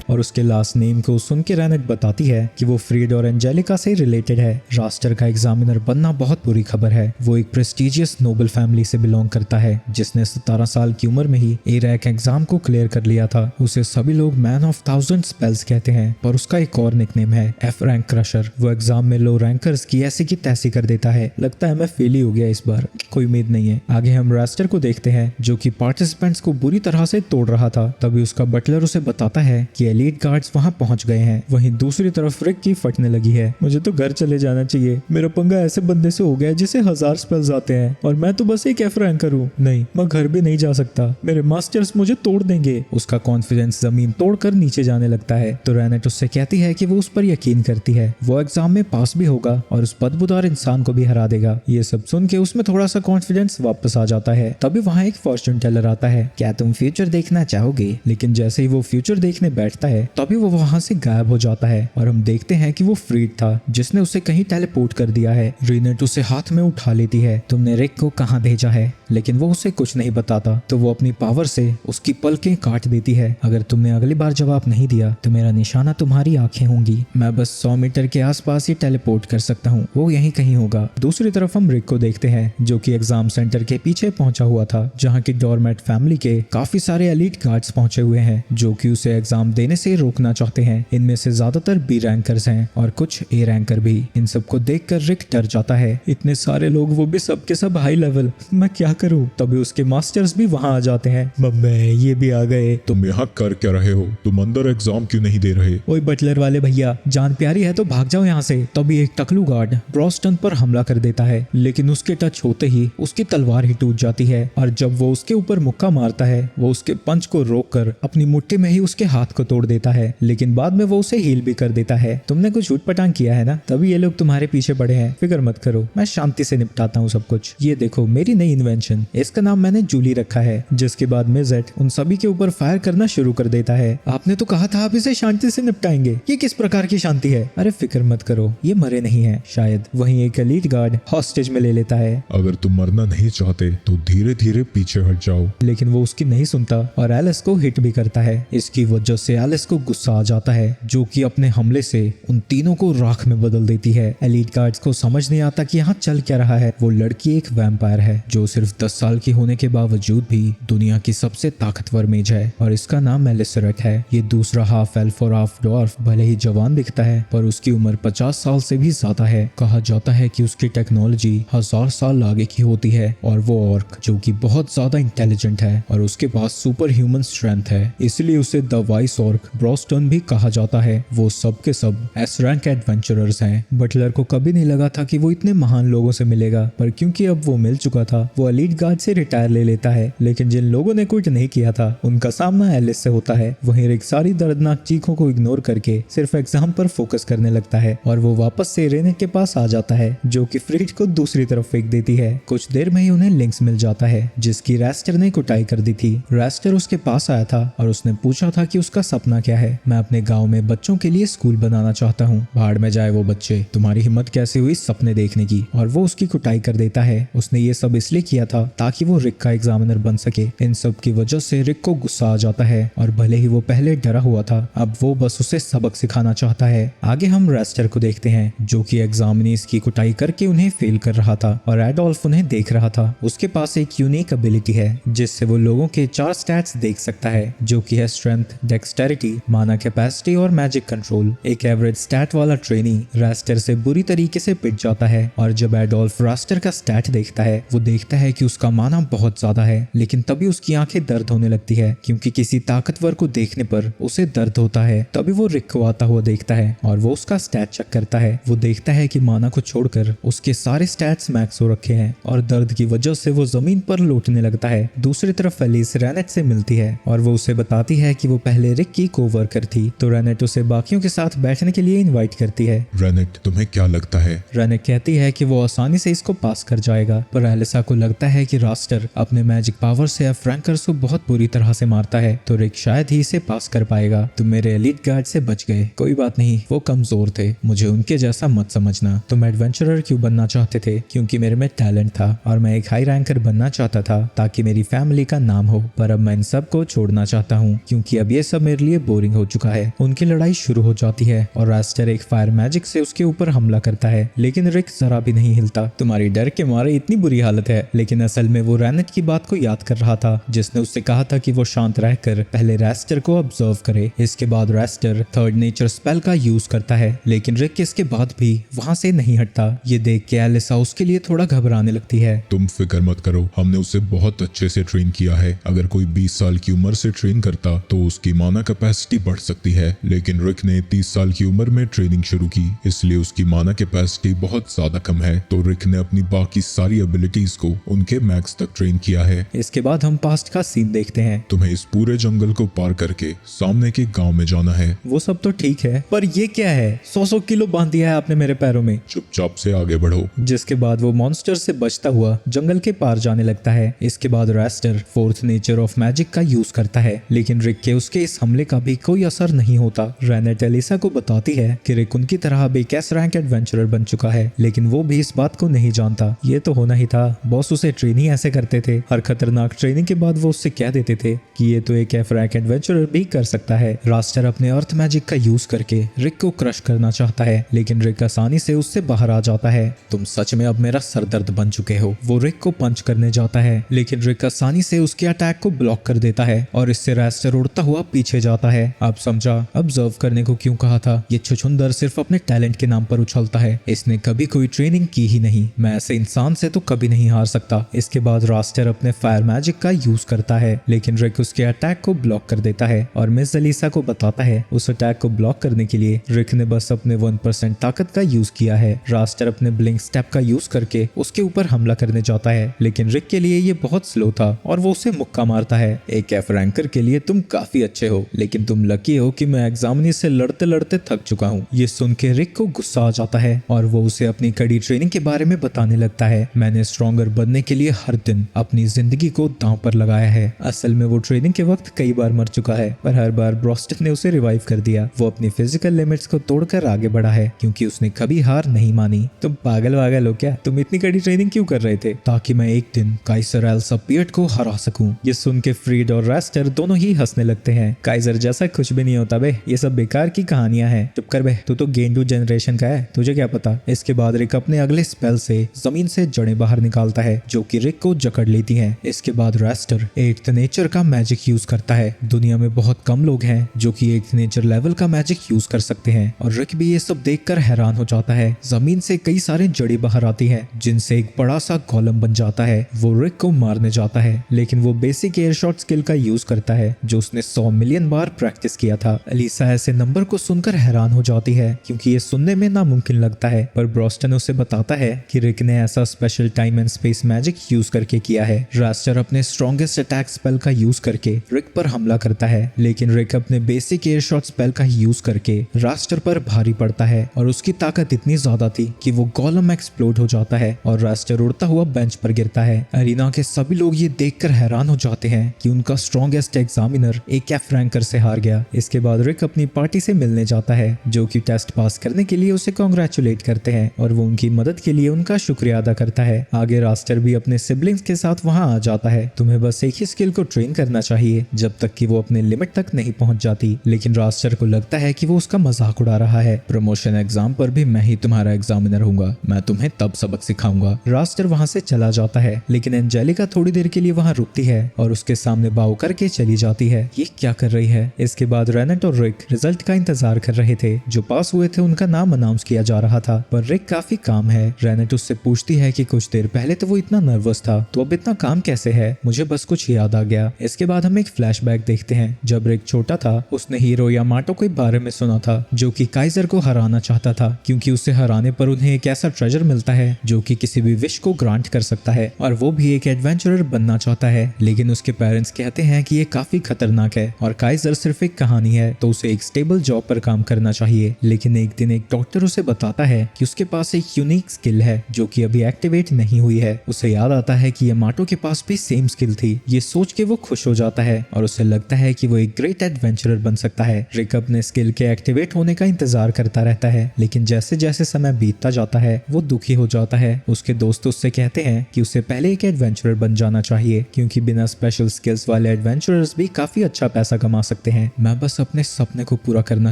और उसके लास्ट नेम को सुन के रेनेट बताती है कि वो फ्रीड और एंजेलिका से रिलेटेड है। रास्टर का एग्जामिनर बनना बहुत बुरी खबर है। वो एक प्रेस्टिजियस नोबल फैमिली से बिलोंग करता है जिसने 17 साल की उम्र में ही ए रैंक एग्जाम को क्लियर कर लिया था। उसे सभी लोग मैन ऑफ 1000 स्पेल्स कहते हैं, पर उसका एक और निकनेम है एफ रैंक क्रशर। वो एग्जाम में लो रैंकर्स की ऐसी की तैसी कर देता है। लगता है मैं फेल ही हो गया इस बार, कोई उम्मीद नहीं है। आगे हम रास्टर को देखते हैं जो कि पार्टिसिपेंट्स को बुरी तरह से तोड़ रहा था। तभी उसका बटलर उसे बताता है कि एलीट गार्ड्स वहां पहुंच गए हैं। वहीं दूसरी तरफ रिक की फटने लगी है। मुझे तो घर चले जाना चाहिए, मेरा पंगा ऐसे बंदे से हो गया है जिसे 1000 स्पेल्स आते हैं और मैं तो बस एक एफ रैंकर हूँ। नहीं, मैं घर भी नहीं जा सकता, मेरे मास्टर्स मुझे तोड़ देंगे। उसका कॉन्फिडेंस जमीन तोड़कर नीचे जाने लगता है तो रेनेट उससे कहती है कि वो उस पर यकीन करती है, वो एग्जाम में पास भी होगा और उस बदबूदार इंसान को भी हरा देगा। ये सब सुन के उसमें थोड़ा सा कॉन्फिडेंस वापस आ जाता है। तभी वहाँ एक फॉर्चून टेलर आता है। क्या तुम फ्यूचर देखना चाहोगे? लेकिन जैसे ही वो फ्यूचर देखने बैठता है तभी वो वहाँ से गायब हो जाता है और हम देखते हैं कि वो फ्रीड था जिसने उसे कहीं टेलीपोर्ट कर दिया है। रेनेट उसे हाथ में उठा लेती है। तुमने रिक को कहाँ भेजा है? लेकिन वो उसे कुछ नहीं बताता तो वो अपनी पावर से उसकी पलकें काट देती है। अगर तुमने अगली बार जवाब नहीं दिया तो मेरा निशाना तुम्हारी आंखें होंगी। मैं बस 100 मीटर के आसपास ही टेलीपोर्ट कर सकता हूँ, वो यहीं कहीं होगा। दूसरी तरफ हम रिक को देखते हैं जो कि एग्जाम सेंटर के पीछे पहुंचा हुआ था जहाँ की डॉर्मेट फैमिली के काफी सारे एलीट गार्ड्स पहुंचे हुए हैं जो कि उसे एग्जाम देने से रोकना चाहते हैं। इनमें से ज्यादातर बी रैंकर्स हैं और कुछ ए रैंकर भी। इन सबको देखकर रिक डर जाता है। इतने सारे लोग, वो भी सब के सब हाई लेवल, मैं क्या करूं? तभी उसके मास्टर्स भी वहां आ जाते हैं। मम्मी ये भी आ गए। तुम यहाँ कर क्या रहे हो? तुम अंदर एग्जाम क्यों नहीं दे रहे? ओए बटलर वाले भैया, जान प्यारी है तो भाग जाओ यहाँ से। तभी एक टकलू गार्ड ब्रॉस्टन पर हमला कर देता है, लेकिन उसके टच होते ही उसकी तलवार ही टूट जाती है और जब वो उसके ऊपर मुक्का मारता है वो उसके पंच को रोककर अपनी मुट्ठी में ही उसके हाथ को तोड़ देता है। लेकिन बाद में वो उसे हील भी कर देता है। तुमने कुछ उटपटांग किया है ना, तभी ये लोग तुम्हारे पीछे पड़े हैं। फिक्र मत करो, मैं शांति से निपटाता हूँ सब कुछ। ये देखो मेरी नई इन्वेंशन, इसका नाम मैंने जूली रखा है। जिसके बाद मिजेट उन सभी के ऊपर फायर करना शुरू कर देता है। आपने तो कहा था आप इसे शांति से निपटाएंगे, ये किस प्रकार की शांति है? अरे फिक्र मत करो, ये मरे नहीं है शायद। वहीं एक एलीट गार्ड हॉस्टेज में ले लेता है। अगर तुम मरना नहीं चाहते तो धीरे धीरे पीछे हट जाओ। लेकिन वो उसकी नहीं सुनता और एलिस को हिट भी करता है। इसकी वजह से एलिस को गुस्सा आ जाता है जो कि अपने हमले से उन तीनों को राख में बदल देती है। एलीट गार्ड्स को समझ नहीं आता कि यहाँ चल क्या रहा है। वो लड़की एक वैम्पायर है जो सिर्फ 10 साल की होने के बावजूद भी दुनिया की सबसे ताकतवर मेज है और इसका नाम एलिसरेट है। ये दूसरा हाफ एल्फ और हाफ डॉर्फ भले ही जवान दिखता है पर उसकी उम्र 50 साल से भी ज्यादा है। कहा जाता है कि उसकी टेक्नोलॉजी 1000 साल आगे की होती है और वो ऑर्क जो कि बहुत ज्यादा इंटेलिजेंट है और उसके पास सुपर ह्यूमन स्ट्रेंथ है, इसलिए उसे द वाइस ऑर्क ब्रॉस्टन भी कहा जाता है। वो सब के सब एस रैंक एडवेंचरर्स हैं। बटलर को कभी नहीं लगा था कि वो इतने महान लोगों से मिलेगा, पर क्योंकि अब वो मिल चुका था वो एलीट गार्ड से रिटायर ले लेता है। लेकिन जिन लोगों ने क्विट नहीं किया था उनका सामना एलिस से होता है। वहीं रिक सारी दर्दनाक चीखों को इग्नोर करके सिर्फ एग्जाम पर फोकस करने लगता है और वो वापस से रेनेट के पास आ जाता है जो कि फ्रीड को दूसरी तरफ फेंक देती है। कुछ देर में ही उन्हें लिंक्स मिल जाता है जिसकी रेस्टर ने कुटाई कर दी थी। रेस्टर उसके पास आया था और उसने पूछा था कि उसका सपना सपना क्या है? मैं अपने गांव में बच्चों के लिए स्कूल बनाना चाहता हूँ। भाड़ में जाए वो बच्चे, तुम्हारी हिम्मत कैसे हुई सपने देखने की? और वो उसकी कुटाई कर देता है। उसने ये सब इसलिए किया था ताकि वो रिक का एग्जामिनर बन सके। इन सब की वजह से रिक को गुस्सा आ जाता है और भले ही वो पहले डरा हुआ था, अब वो बस उसे सबक सिखाना चाहता है। आगे हम रेस्टर को देखते हैं जो कि एग्जामिनीज की कुटाई करके उन्हें फेल कर रहा था और एडोल्फ उन्हें देख रहा था। उसके पास एक यूनिक एबिलिटी है जिससे वो लोगों के 4 स्टैट्स देख सकता है, जो कि है स्ट्रेंथ, डेक्सटेरिटी, माना कैपेसिटी और मैजिक कंट्रोल। एक एवरेज स्टैट वाला ट्रेनी रास्टर से बुरी तरीके से पिट जाता है और जब एडोल्फ रास्टर का स्टैट देखता है वो देखता है कि उसका माना बहुत ज्यादा है, लेकिन तभी उसकी आंखें दर्द होने लगती है क्योंकि किसी ताकतवर को देखने पर उसे दर्द होता है। तभी वो रिक को आता हुआ देखता है और वो उसका स्टैट चेक करता है। वो देखता है कि माना को छोड़कर उसके सारे स्टैट्स मैक्स हो रखे हैं और दर्द की वजह से वो जमीन पर लौटने लगता है। दूसरी तरफ एलिस रेनेट से मिलती है और वो उसे बताती है कि वो पहले रिक की कोवर्कर थी, तो रेनेट उसे बाकियों के साथ बैठने के लिए इनवाइट करती है। रेनेट, तुम्हें क्या लगता है? रेनेट कहती है कि वो आसानी से इसको पास कर जाएगा, पर एलिसा को लगता है कि रास्टर अपने मैजिक पावर से फ्रैंकर्स को बहुत बुरी तरह से मारता है, तो रिक शायद ही इसे पास कर पाएगा। तुम मेरे एलीट गार्ड से बच गए, कोई बात नहीं, वो कमजोर थे, मुझे उनके जैसा मत समझना। तुम एडवेंचरर क्यों बनना चाहते थे? क्योंकि मेरे में टैलेंट था और मैं एक हाई रैंकर बनना चाहता था ताकि मेरी फैमिली का नाम हो, पर अब मैं इन सब को छोड़ना चाहता हूँ क्योंकि अब ये सब मेरे लिए बोरिंग हो चुका है। उनकी लड़ाई शुरू हो जाती है और रास्टर एक फायर मैजिक से उसके ऊपर हमला करता है, लेकिन रिक जरा भी नहीं हिलता। तुम्हारी डर के मारे इतनी बुरी हालत है, लेकिन असल में वो रेनेट की बात को याद कर रहा था जिसने उससे कहा था कि वो शांत रहकर पहले रास्टर को ऑब्जर्व करे। इसके बाद रास्टर थर्ड नेचर स्पेल का यूज करता है, लेकिन रिक इसके बाद भी वहाँ से नहीं हटता। ये देख के एलिसा उसके लिए थोड़ा घबराने लगती है। तुम फिक्र मत करो, हमने उसे बहुत अच्छे से ट्रेन किया है। अगर कोई 20 साल की उम्र से ट्रेन करता तो उसकी माना कैपेसिटी बढ़ सकती है, लेकिन रिक ने 30 साल की उम्र में ट्रेनिंग शुरू की, इसलिए उसकी माना कैपेसिटी बहुत ज्यादा कम है। तो रिक ने अपनी बाकी सारी एबिलिटीज को उनके मैक्स तक ट्रेन किया है। इसके बाद हम पास्ट का सीन देखते हैं। तुम्हें इस पूरे जंगल को पार करके सामने के गांव में जाना है। वो सब तो ठीक है, पर ये क्या है? 100 किलो बांध दिया है आपने मेरे पैरों में। चुपचाप से आगे बढ़ो। जिसके बाद वो मॉन्स्टर से बचता हुआ जंगल के पार जाने लगता है। इसके बाद raster fourth nature of magic का यूज करता है, लेकिन रिक के उसके इस हमले का भी कोई असर नहीं होता। रेनेट एलिसा को बताती है कि रिक उनकी तरह अब एक एस रैंक एडवेंचरर बन चुका है, लेकिन वो भी इस बात को नहीं जानता। ये तो होना ही था, बॉस उसे ट्रेनिंग ऐसे करते थे। हर खतरनाक ट्रेनिंग के बाद वो उससे कह देते थे कि ये तो एक एफ रैंक एडवेंचरर भी कर सकता है। रास्टर अपने अर्थ मैजिक का यूज करके रिक को क्रश करना चाहता है, लेकिन रिक आसानी से उससे बाहर आ जाता है। तुम सच में अब मेरा सरदर्द बन चुके हो। वो रिक को पंच करने जाता है, लेकिन रिक आसानी से उसके अटैक को ब्लॉक कर देता है और इससे रास्टर उड़ता हुआ पीछे जाता है। अब समझा ऑब्जर्व करने को क्यों कहा था। ये छुछुंदर सिर्फ अपने टैलेंट के नाम पर उछलता है, इसने कभी कोई ट्रेनिंग की ही नहीं। मैं ऐसे इंसान से तो कभी नहीं हार सकता। इसके बाद रास्टर अपने फायर मैजिक का यूज करता है, लेकिन रिक उसके अटैक को ब्लॉक कर देता है और मिस एलिसा को बताता है उस अटैक को ब्लॉक करने के लिए रिक ने बस अपने 1% ताकत का यूज किया है। रास्टर अपने ब्लिंक स्टेप का यूज करके उसके ऊपर हमला करने जाता है, लेकिन रिक के लिए ये बहुत स्लो था और वो उसे मुक्का मारता है। एक एफ रैंकर के लिए तुम काफी अच्छे हो, लेकिन तुम लकी हो कि मैं एग्जामिनी से लड़ते लड़ते थक चुका हूँ। ये सुन के रिक को गुस्सा आ जाता है और वो उसे अपनी कड़ी ट्रेनिंग के बारे में बताने लगता है। मैंने स्ट्रॉन्गर बनने के लिए हर दिन अपनी जिंदगी को दांव पर लगाया है। असल में वो ट्रेनिंग के वक्त कई बार मर चुका है, पर हर बार ब्रॉस्टन ने उसे रिवाइव कर दिया। वो अपनी फिजिकल लिमिट्स को तोड़कर आगे बढ़ा है क्योंकि उसने कभी हार नहीं मानी। तुम पागल वागल हो क्या? तुम इतनी कड़ी ट्रेनिंग क्यों कर रहे थे? ताकि मैं एक दिन काइजर एल्सापियट को हरा सकूं। ये सुन के फ्रीड और रास्टर दोनों ही हंसने लगते हैं। काइजर जैसा कुछ भी नहीं होता बे, ये सब बेकार की कहानियां हैं। चुप कर बे, तू तो गेंडू जनरेशन का है, तुझे क्या पता। इसके बाद रिक अपने अगले स्पेल से जमीन से जड़ें बाहर निकालता है जो कि रिक को जकड़ लेती हैं। इसके बाद रास्टर एट्थ नेचर का मैजिक यूज करता है। दुनिया में बहुत कम लोग हैं जो कि एट्थ नेचर लेवल का मैजिक यूज कर सकते हैं और रिक भी ये सब देखकर हैरान हो जाता है। जमीन से कई सारे जड़ी बाहर आती हैं जिनसे एक बड़ा सा कॉलम बन जाता है। वो रिक को मारने जाता है, लेकिन वो बेसिक एयर शॉट स्किल का यूज करता है जो उसने 100 मिलियन बार प्रैक्टिस किया था। एलिसा ऐसे नंबर को सुनकर हैरान हो जाती है क्योंकि ये सुनने में नामुमकिन लगता है, पर ब्रॉस्टन उसे बताता है कि रिक ने ऐसा special time and space magic use करके किया है। रास्टर अपने स्ट्रॉन्गेस्ट अटैक स्पेल का यूज करके रिक पर हमला करता है, लेकिन रिक अपने बेसिक एयर शॉट स्पेल का यूज करके रास्टर पर भारी पड़ता है और उसकी ताकत इतनी ज्यादा थी कि वो गोलम एक्सप्लोड हो जाता है और रास्टर उड़ता हुआ बेंच पर गिरता है। अरीना के सभी लोग ये देखकर हैरान हो जाते हैं कि उनका स्ट्रॉन्गेस्ट एग्जामिनर एक एफ रैंकर से से हार गया। इसके बाद रिक अपनी पार्टी से मिलने जाता है, जो कि टेस्ट पास करने के लिए उसे कॉन्ग्रेचुलेट करते हैं और वो उनकी मदद के लिए उनका शुक्रिया अदा करता है। आगे रास्टर भी अपने सिबलिंग्स के साथ वहाँ आ जाता है। तुम्हें बस एक ही स्किल को ट्रेन करना चाहिए जब तक कि वो अपने लिमिट तक नहीं पहुंच जाती, लेकिन रास्टर को लगता है कि वो उसका मजाक उड़ा रहा है। प्रमोशन एग्जाम पर भी मैं ही तुम्हारा एग्जामिनर हूँगा, मैं तुम्हें तब सबक सिखाऊंगा। रास्टर वहाँ से चला जाता है, लेकिन एंजेलिका थोड़ी देर के लिए वहाँ रुकती है और उसके सामने बाव करके चली जाती है। ये क्या कर रही है? इसके बाद रेनेट और रिक रिजल्ट का इंतजार कर रहे थे। जो पास हुए थे उनका नाम अनाउंस किया जा रहा था, पर रिक काफी काम है। रेनेट उससे पूछती है कि कुछ देर पहले तो वो इतना नर्वस था, तो अब इतना काम कैसे है? मुझे बस कुछ याद आ गया। इसके बाद हम एक फ्लैशबैक देखते हैं। जब रिक छोटा था, उसने हीरो यामाटो के बारे में सुना था, जो कि काइजर को हराना चाहता था, क्योंकि उसे हराने पर उन्हें एक ऐसा ट्रेजर मिलता है जो कि किसी भी विश को ग्रांट कर सकता है, और वो भी एक एडवेंचरर बनना चाहता है। लेकिन उसके पेरेंट्स कहते हैं कि ये काफी खतरनाक है और काइजर सिर्फ एक कहानी है, तो उसे एक स्टेबल जॉब पर काम करना चाहिए। लेकिन एक दिन एक डॉक्टर उसे बताता है कि उसके पास एक यूनिक स्किल है जो कि अभी एक्टिवेट नहीं हुई है। उसे याद आता है कि यामाटो के पास भी सेम स्किल थी। ये सोच के वो खुश हो जाता है और उसे लगता है कि वो एक ग्रेट एडवेंचरर बन सकता है। रिक अपने स्किल के एक्टिवेट होने का इंतजार करता रहता है, लेकिन जैसे जैसे समय बीतता जाता है वो दुखी हो जाता है। उसके दोस्त उससे कहते हैं कि उसे पहले एक एडवेंचरर बन जाना चाहिए, क्योंकि बिना स्पेशल स्किल्स वाले एडवेंचरर्स भी काफी अच्छा पैसा कमा सकते हैं। मैं बस अपने सपने को पूरा करना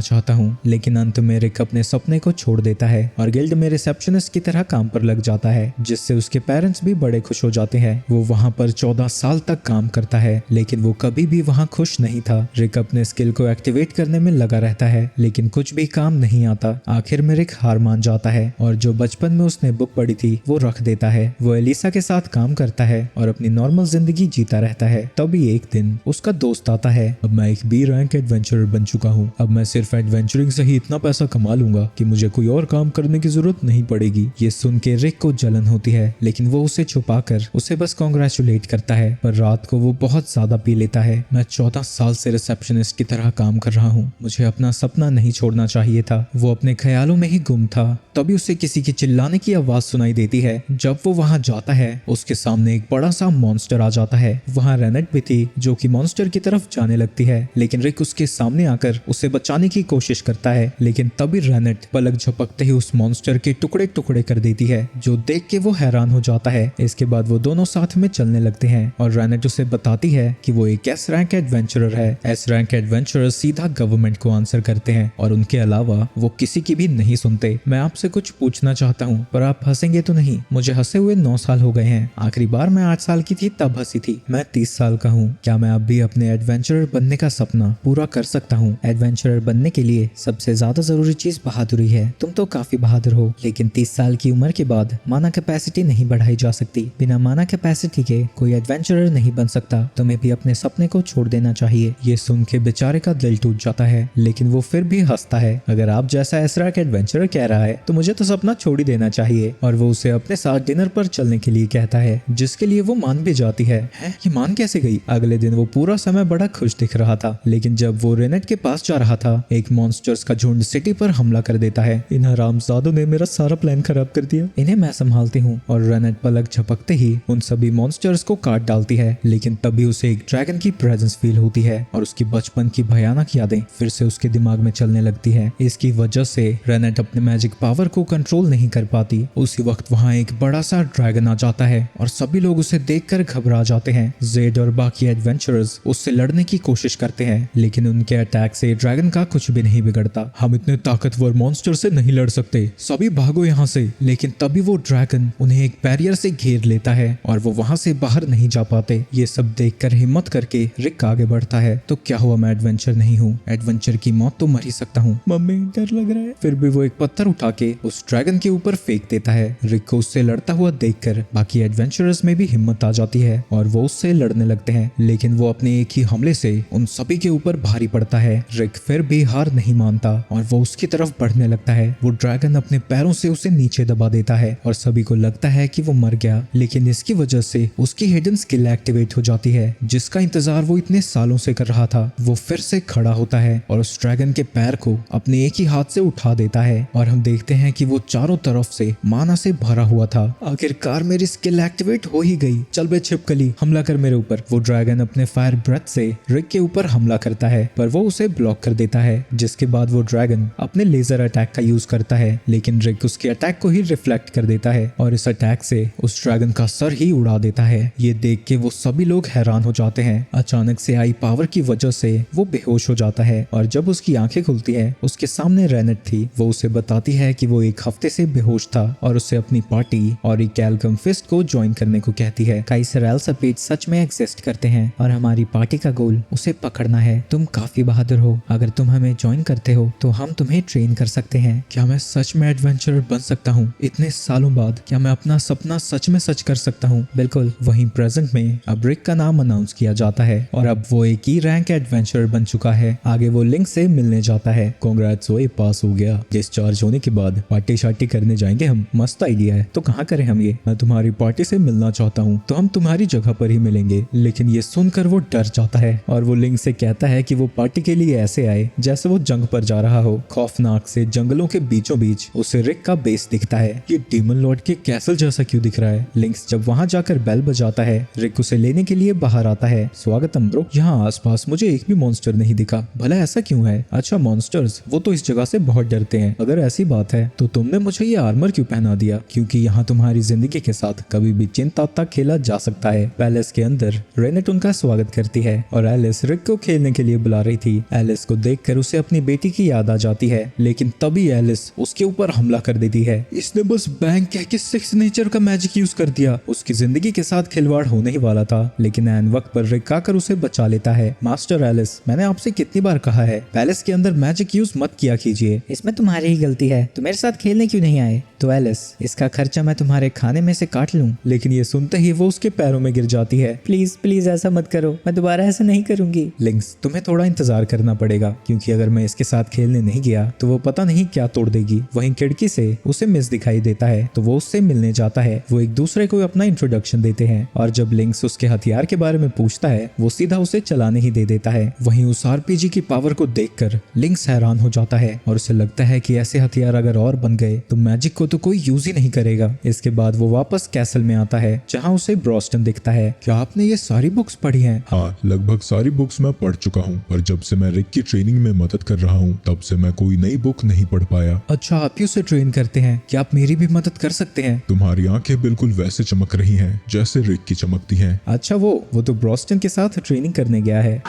चाहता हूँ। लेकिन अंत में रिक अपने सपने को छोड़ देता है और गिल्ड में रिसेप्शनिस्ट की तरह काम पर लग जाता है, जिससे उसके पेरेंट्स भी बड़े खुश हो जाते हैं। वो वहाँ पर 14 साल तक काम करता है, लेकिन वो कभी भी वहाँ खुश नहीं था। रिक अपने स्किल को एक्टिवेट करने में लगा रहता है, लेकिन कुछ भी काम नहीं आता। आखिर में रिक हार मान जाता है और जो बचपन में उसने बुक पढ़ी थी वो रख देता है। वो एलिसा के साथ काम करता है और अपनी नॉर्मल जिंदगी जीता रहता है। तभी एक दिन उसका दोस्त आता है। अब मैं एक बी रैंक एडवेंचरर बन चुका हूँ। अब मैं सिर्फ एडवेंचरिंग से ही इतना पैसा कमा लूंगा कि मुझे कोई और काम करने की जरूरत नहीं पड़ेगी। ये सुन के रिक को जलन होती है, लेकिन वो उसे छुपाकर उसे बस कॉन्ग्रेचुलेट करता है। पर रात को वो बहुत ज्यादा पी लेता है। मैं 14 साल से रिसेप्शनिस्ट की तरह काम कर रहा हूँ, मुझे अपना सपना नहीं छोड़ना चाहिए था। वो अपने ख्यालों में ही गुम था। तभी उसे किसी की चिल्लाने की आवाज सुनाई देती है। जब वो वहाँ जाता है, उसके सामने एक बड़ा सा मॉन्स्टर आ जाता है। वहाँ रेनेट भी थी, जो कि मॉन्स्टर की तरफ जाने लगती है, लेकिन रिक उसके सामने आकर उसे बचाने की कोशिश करता है। लेकिन तभी रेनेट पलक झपकते ही उस मॉन्स्टर के टुकड़े टुकड़े कर देती है, जो देख के वो हैरान हो जाता है। इसके बाद वो दोनों साथ में चलने लगते हैं और रेनेट उसे बताती है कि वो एक एस रैंक एडवेंचरर है। एस रैंक एडवेंचरर सीधा गवर्नमेंट को आंसर करते हैं और उनके अलावा वो किसी की भी नहीं सुनते। मैं आपसे कुछ पूछना चाहता हूँ, पर आप हंसेंगे तो नहीं? मुझे हंसे हुए 9 साल हो गए हैं। आखिरी बार मैं 8 साल की थी तब हंसी थी। मैं 30 साल का हूँ। क्या मैं अब भी अपने एडवेंचरर बनने का सपना पूरा कर सकता हूँ? एडवेंचरर बनने के लिए सबसे ज्यादा जरूरी चीज बहादुरी है। तुम तो काफी बहादुर हो, लेकिन 30 साल की उम्र के बाद माना कैपेसिटी नहीं बढ़ाई जा सकती। बिना माना कैपेसिटी के कोई एडवेंचरर नहीं बन सकता। तुम्हें भी अपने सपने को छोड़ देना चाहिए। ये सुन के बेचारे का दिल टूट जाता है, लेकिन वो फिर भी हंसता है। अगर आप जैसा एसरा के एडवेंचरर कह रहा है तो मुझे तो सपना छोड़ ही देना चाहिए। और वो उसे अपने साथ डिनर पर चलने के लिए कहता है, जिसके लिए वो मान भी जाती है। ये मान कैसे गई? अगले दिन वो पूरा समय बड़ा खुश दिख रहा था, लेकिन जब वो रेनेट के पास जा रहा था, एक मॉन्स्टर्स का झुंड सिटी पर हमला कर देता है। इन हरामजादों ने मेरा सारा प्लान खराब कर दिया, इन्हें मैं संभालती हूँ। और रेनेट पलक झपकते ही उन सभी मॉन्स्टर्स को काट डालती है। लेकिन तभी उसे एक ड्रैगन की प्रेजेंस फील होती है और उसकी बचपन की भयानक यादें फिर से उसके दिमाग में चलने लगती है। इसकी वजह से रेनेट अपने मैजिक पावर को कंट्रोल नहीं कर पाती। उसी वक्त वहाँ एक बड़ा सा ड्रैगन आ जाता है और सभी लोग उसे देखकर घबरा जाते हैं। जेड और बाकी एडवेंचरर्स उससे लड़ने की कोशिश करते हैं, लेकिन उनके अटैक से ड्रैगन का कुछ भी नहीं बिगड़ता। हम इतने ताकतवर मॉन्स्टर से नहीं लड़ सकते, सभी भागो यहाँ से। लेकिन तभी वो ड्रैगन उन्हें एक बैरियर से घेर लेता है और वो वहाँ से बाहर नहीं जा पाते। ये सब देखकर हिम्मत करके रिक आगे बढ़ता है। तो क्या हुआ, मैं एडवेंचर नहीं हूँ? एडवेंचर की मौत तो मर ही सकता हूँ। मम्मी डर लग रहा है। फिर भी वो एक पत्थर उठा के उस ड्रैगन के ऊपर फेंक देता है। रिक को उससे लड़ता हुआ देखकर बाकी एडवेंचरर्स में भी हिम्मत आ जाती है और वो उससे लड़ने लगते हैं, लेकिन वो अपने एक ही हमले से उन सभी के ऊपर भारी पड़ता है। रिक फिर भी हार नहीं मानता और वो उसकी तरफ बढ़ने लगता है। वो ड्रैगन अपने पैरों से उसे नीचे दबा देता है और सभी को लगता है कि वो मर गया, लेकिन इसकी वजह से उसकी हिडन स्किल एक्टिवेट हो जाती है, जिसका इंतजार वो इतने सालों से कर रहा था। वो फिर से खड़ा होता है और उस ड्रैगन के पैर को अपने एक ही हाथ से उठा देता है और हम देखते हैं कि वो चारों तरफ से माना से भरा हुआ था। आखिरकार मेरी स्किल एक्टिवेट हो ही गई। चल बे छिपकली, हमला कर मेरे ऊपर। वो ड्रैगन अपने फायर ब्रेथ से रिक के ऊपर हमला हमला करता है पर वो उसे ब्लॉक कर देता है, जिसके बाद वो ड्रैगन अपने लेजर अटैक का यूज करता है, लेकिन रिक उसके अटैक को ही रिफ्लेक्ट कर देता है और इस अटैक से उस ड्रैगन का सर ही उड़ा देता है। ये देख के वो सभी लोग हैरान हो जाते हैं। अचानक से आई पावर की वजह से वो बेहोश हो जाता है और जब उसकी आंखें खुलती है उसके सामने रेनेट थी। वो उसे बताती है कि वो एक हफ्ते से बेहोश था और उसे अपनी पार्टी और एक कैल्कम फिस्ट को ज्वाइन करने को कहती है। काइसर एल्सापेट सच में एग्जिस्ट करते हैं और हमारी पार्टी का गोल उसे पकड़ना है। तुम काफी बहादुर हो, अगर तुम हमें ज्वाइन करते हो तो हम तुम्हें ट्रेन कर सकते हैं। क्या मैं सच में एडवेंचरर बन सकता हूँ? इतने सालों बाद क्या मैं अपना सपना सच में सच कर सकता हूँ? बिल्कुल। वहीं प्रेजेंट में अब रिक का नाम अनाउंस किया जाता है और अब वो एक ही रैंक एडवेंचरर बन चुका है। आगे वो लिंक से मिलने जाता है। कांग्रेट्स, वो पास हो गया। डिस्चार्ज होने के बाद पार्टी शार्टी करने जाएंगे हम। मस्त आइडिया है। तो कहाँ करें हम ये? मैं तुम्हारी पार्टी से मिलना चाहता हूँ, तो हम तुम्हारी जगह पर ही मिलेंगे। लेकिन ये सुनकर वो डर जाता है और वो लिंक से कहता है कि वो पार्टी के लिए ऐसे आए जैसे वो जंग पर जा रहा हो। खौफनाक से जंगलों के बीचों बीच उसे रिक का बेस दिखता है। ये डीमन लॉर्ड के कैसल जैसा क्यों दिख रहा है? लिंक्स जब वहां जाकर बेल बजाता है, रिक उसे लेने के लिए बाहर आता है। स्वागतम ब्रो। यहाँ आसपास मुझे एक भी मॉन्स्टर नहीं दिखा, भला ऐसा क्यों है? अच्छा, मॉन्स्टर्स वो तो इस जगह से बहुत डरते हैं। अगर ऐसी बात है तो तुमने मुझे ये आर्मर क्यों पहना दिया? क्योंकि यहाँ तुम्हारी जिंदगी के साथ कभी भी चिंता तक खेला जा सकता है। पैलेस के अंदर रेनेट उनका स्वागत करती है और एलिस रिक को खेलने के लिए बुला रही थी। एलिस को देखकर उसे अपनी बेटी की याद आ जाती है, लेकिन तभी एलिस उसके ऊपर हमला कर देती है। इसने बस बैंक कह के सिक्स नेचर का मैजिक यूज कर दिया। उसकी जिंदगी के साथ खिलवाड़ होने ही वाला था, लेकिन ऐन वक्त पर रिक आकर उसे बचा लेता है। मास्टर एलिस, मैंने आपसे कितनी बार कहा है पैलेस के अंदर मैजिक यूज मत किया कीजिए। इसमें तुम्हारी ही गलती है, तुम मेरे साथ खेलने क्यों नहीं आए? तो एलिस, इसका खर्चा मैं तुम्हारे खाने में से काट लूं। लेकिन ये सुनते ही वो उसके पैरों में गिर जाती है। प्लीज प्लीज ऐसा मत करो, मैं दोबारा ऐसा नहीं करूंगी। लिंक्स, तुम्हें थोड़ा इंतजार करना पड़ेगा, क्योंकि अगर मैं इसके साथ खेलने नहीं गया तो वो पता नहीं क्या तोड़ देगी। वहीं खिड़की से उसे मिस दिखाई देता है तो वो उससे मिलने जाता है। वो एक दूसरे को अपना इंट्रोडक्शन देते हैं और जब लिंक्स उसके हथियार के बारे में पूछता है वो सीधा उसे चलाने ही दे देता है। वहीं उस आरपीजी की पावर को देखकर लिंक्स हैरान हो जाता है और उसे लगता है कि ऐसे हथियार अगर और बन गए तो मैजिक को तो कोई यूज ही नहीं करेगा। इसके बाद वो वापस कैसल में आता है जहाँ उसे ब्रॉस्टन दिखता है। क्या आपने ये सारी बुक्स पढ़ी हैं? हाँ, लगभग सारी बुक्स मैं पढ़ चुका हूँ, पर जब से मैं रिक की ट्रेनिंग में मदद कर रहा हूँ तब से मैं कोई नई बुक नहीं पढ़ पाया। अच्छा, आप ही उसे ट्रेन करते हैं, क्या आप मेरी भी मदद कर सकते हैं? तुम्हारी आंखें बिल्कुल वैसे चमक रही हैं जैसे रिक की चमकती हैं। अच्छा, वो तो ब्रॉस्टन के साथ ट्रेनिंग करने गया है।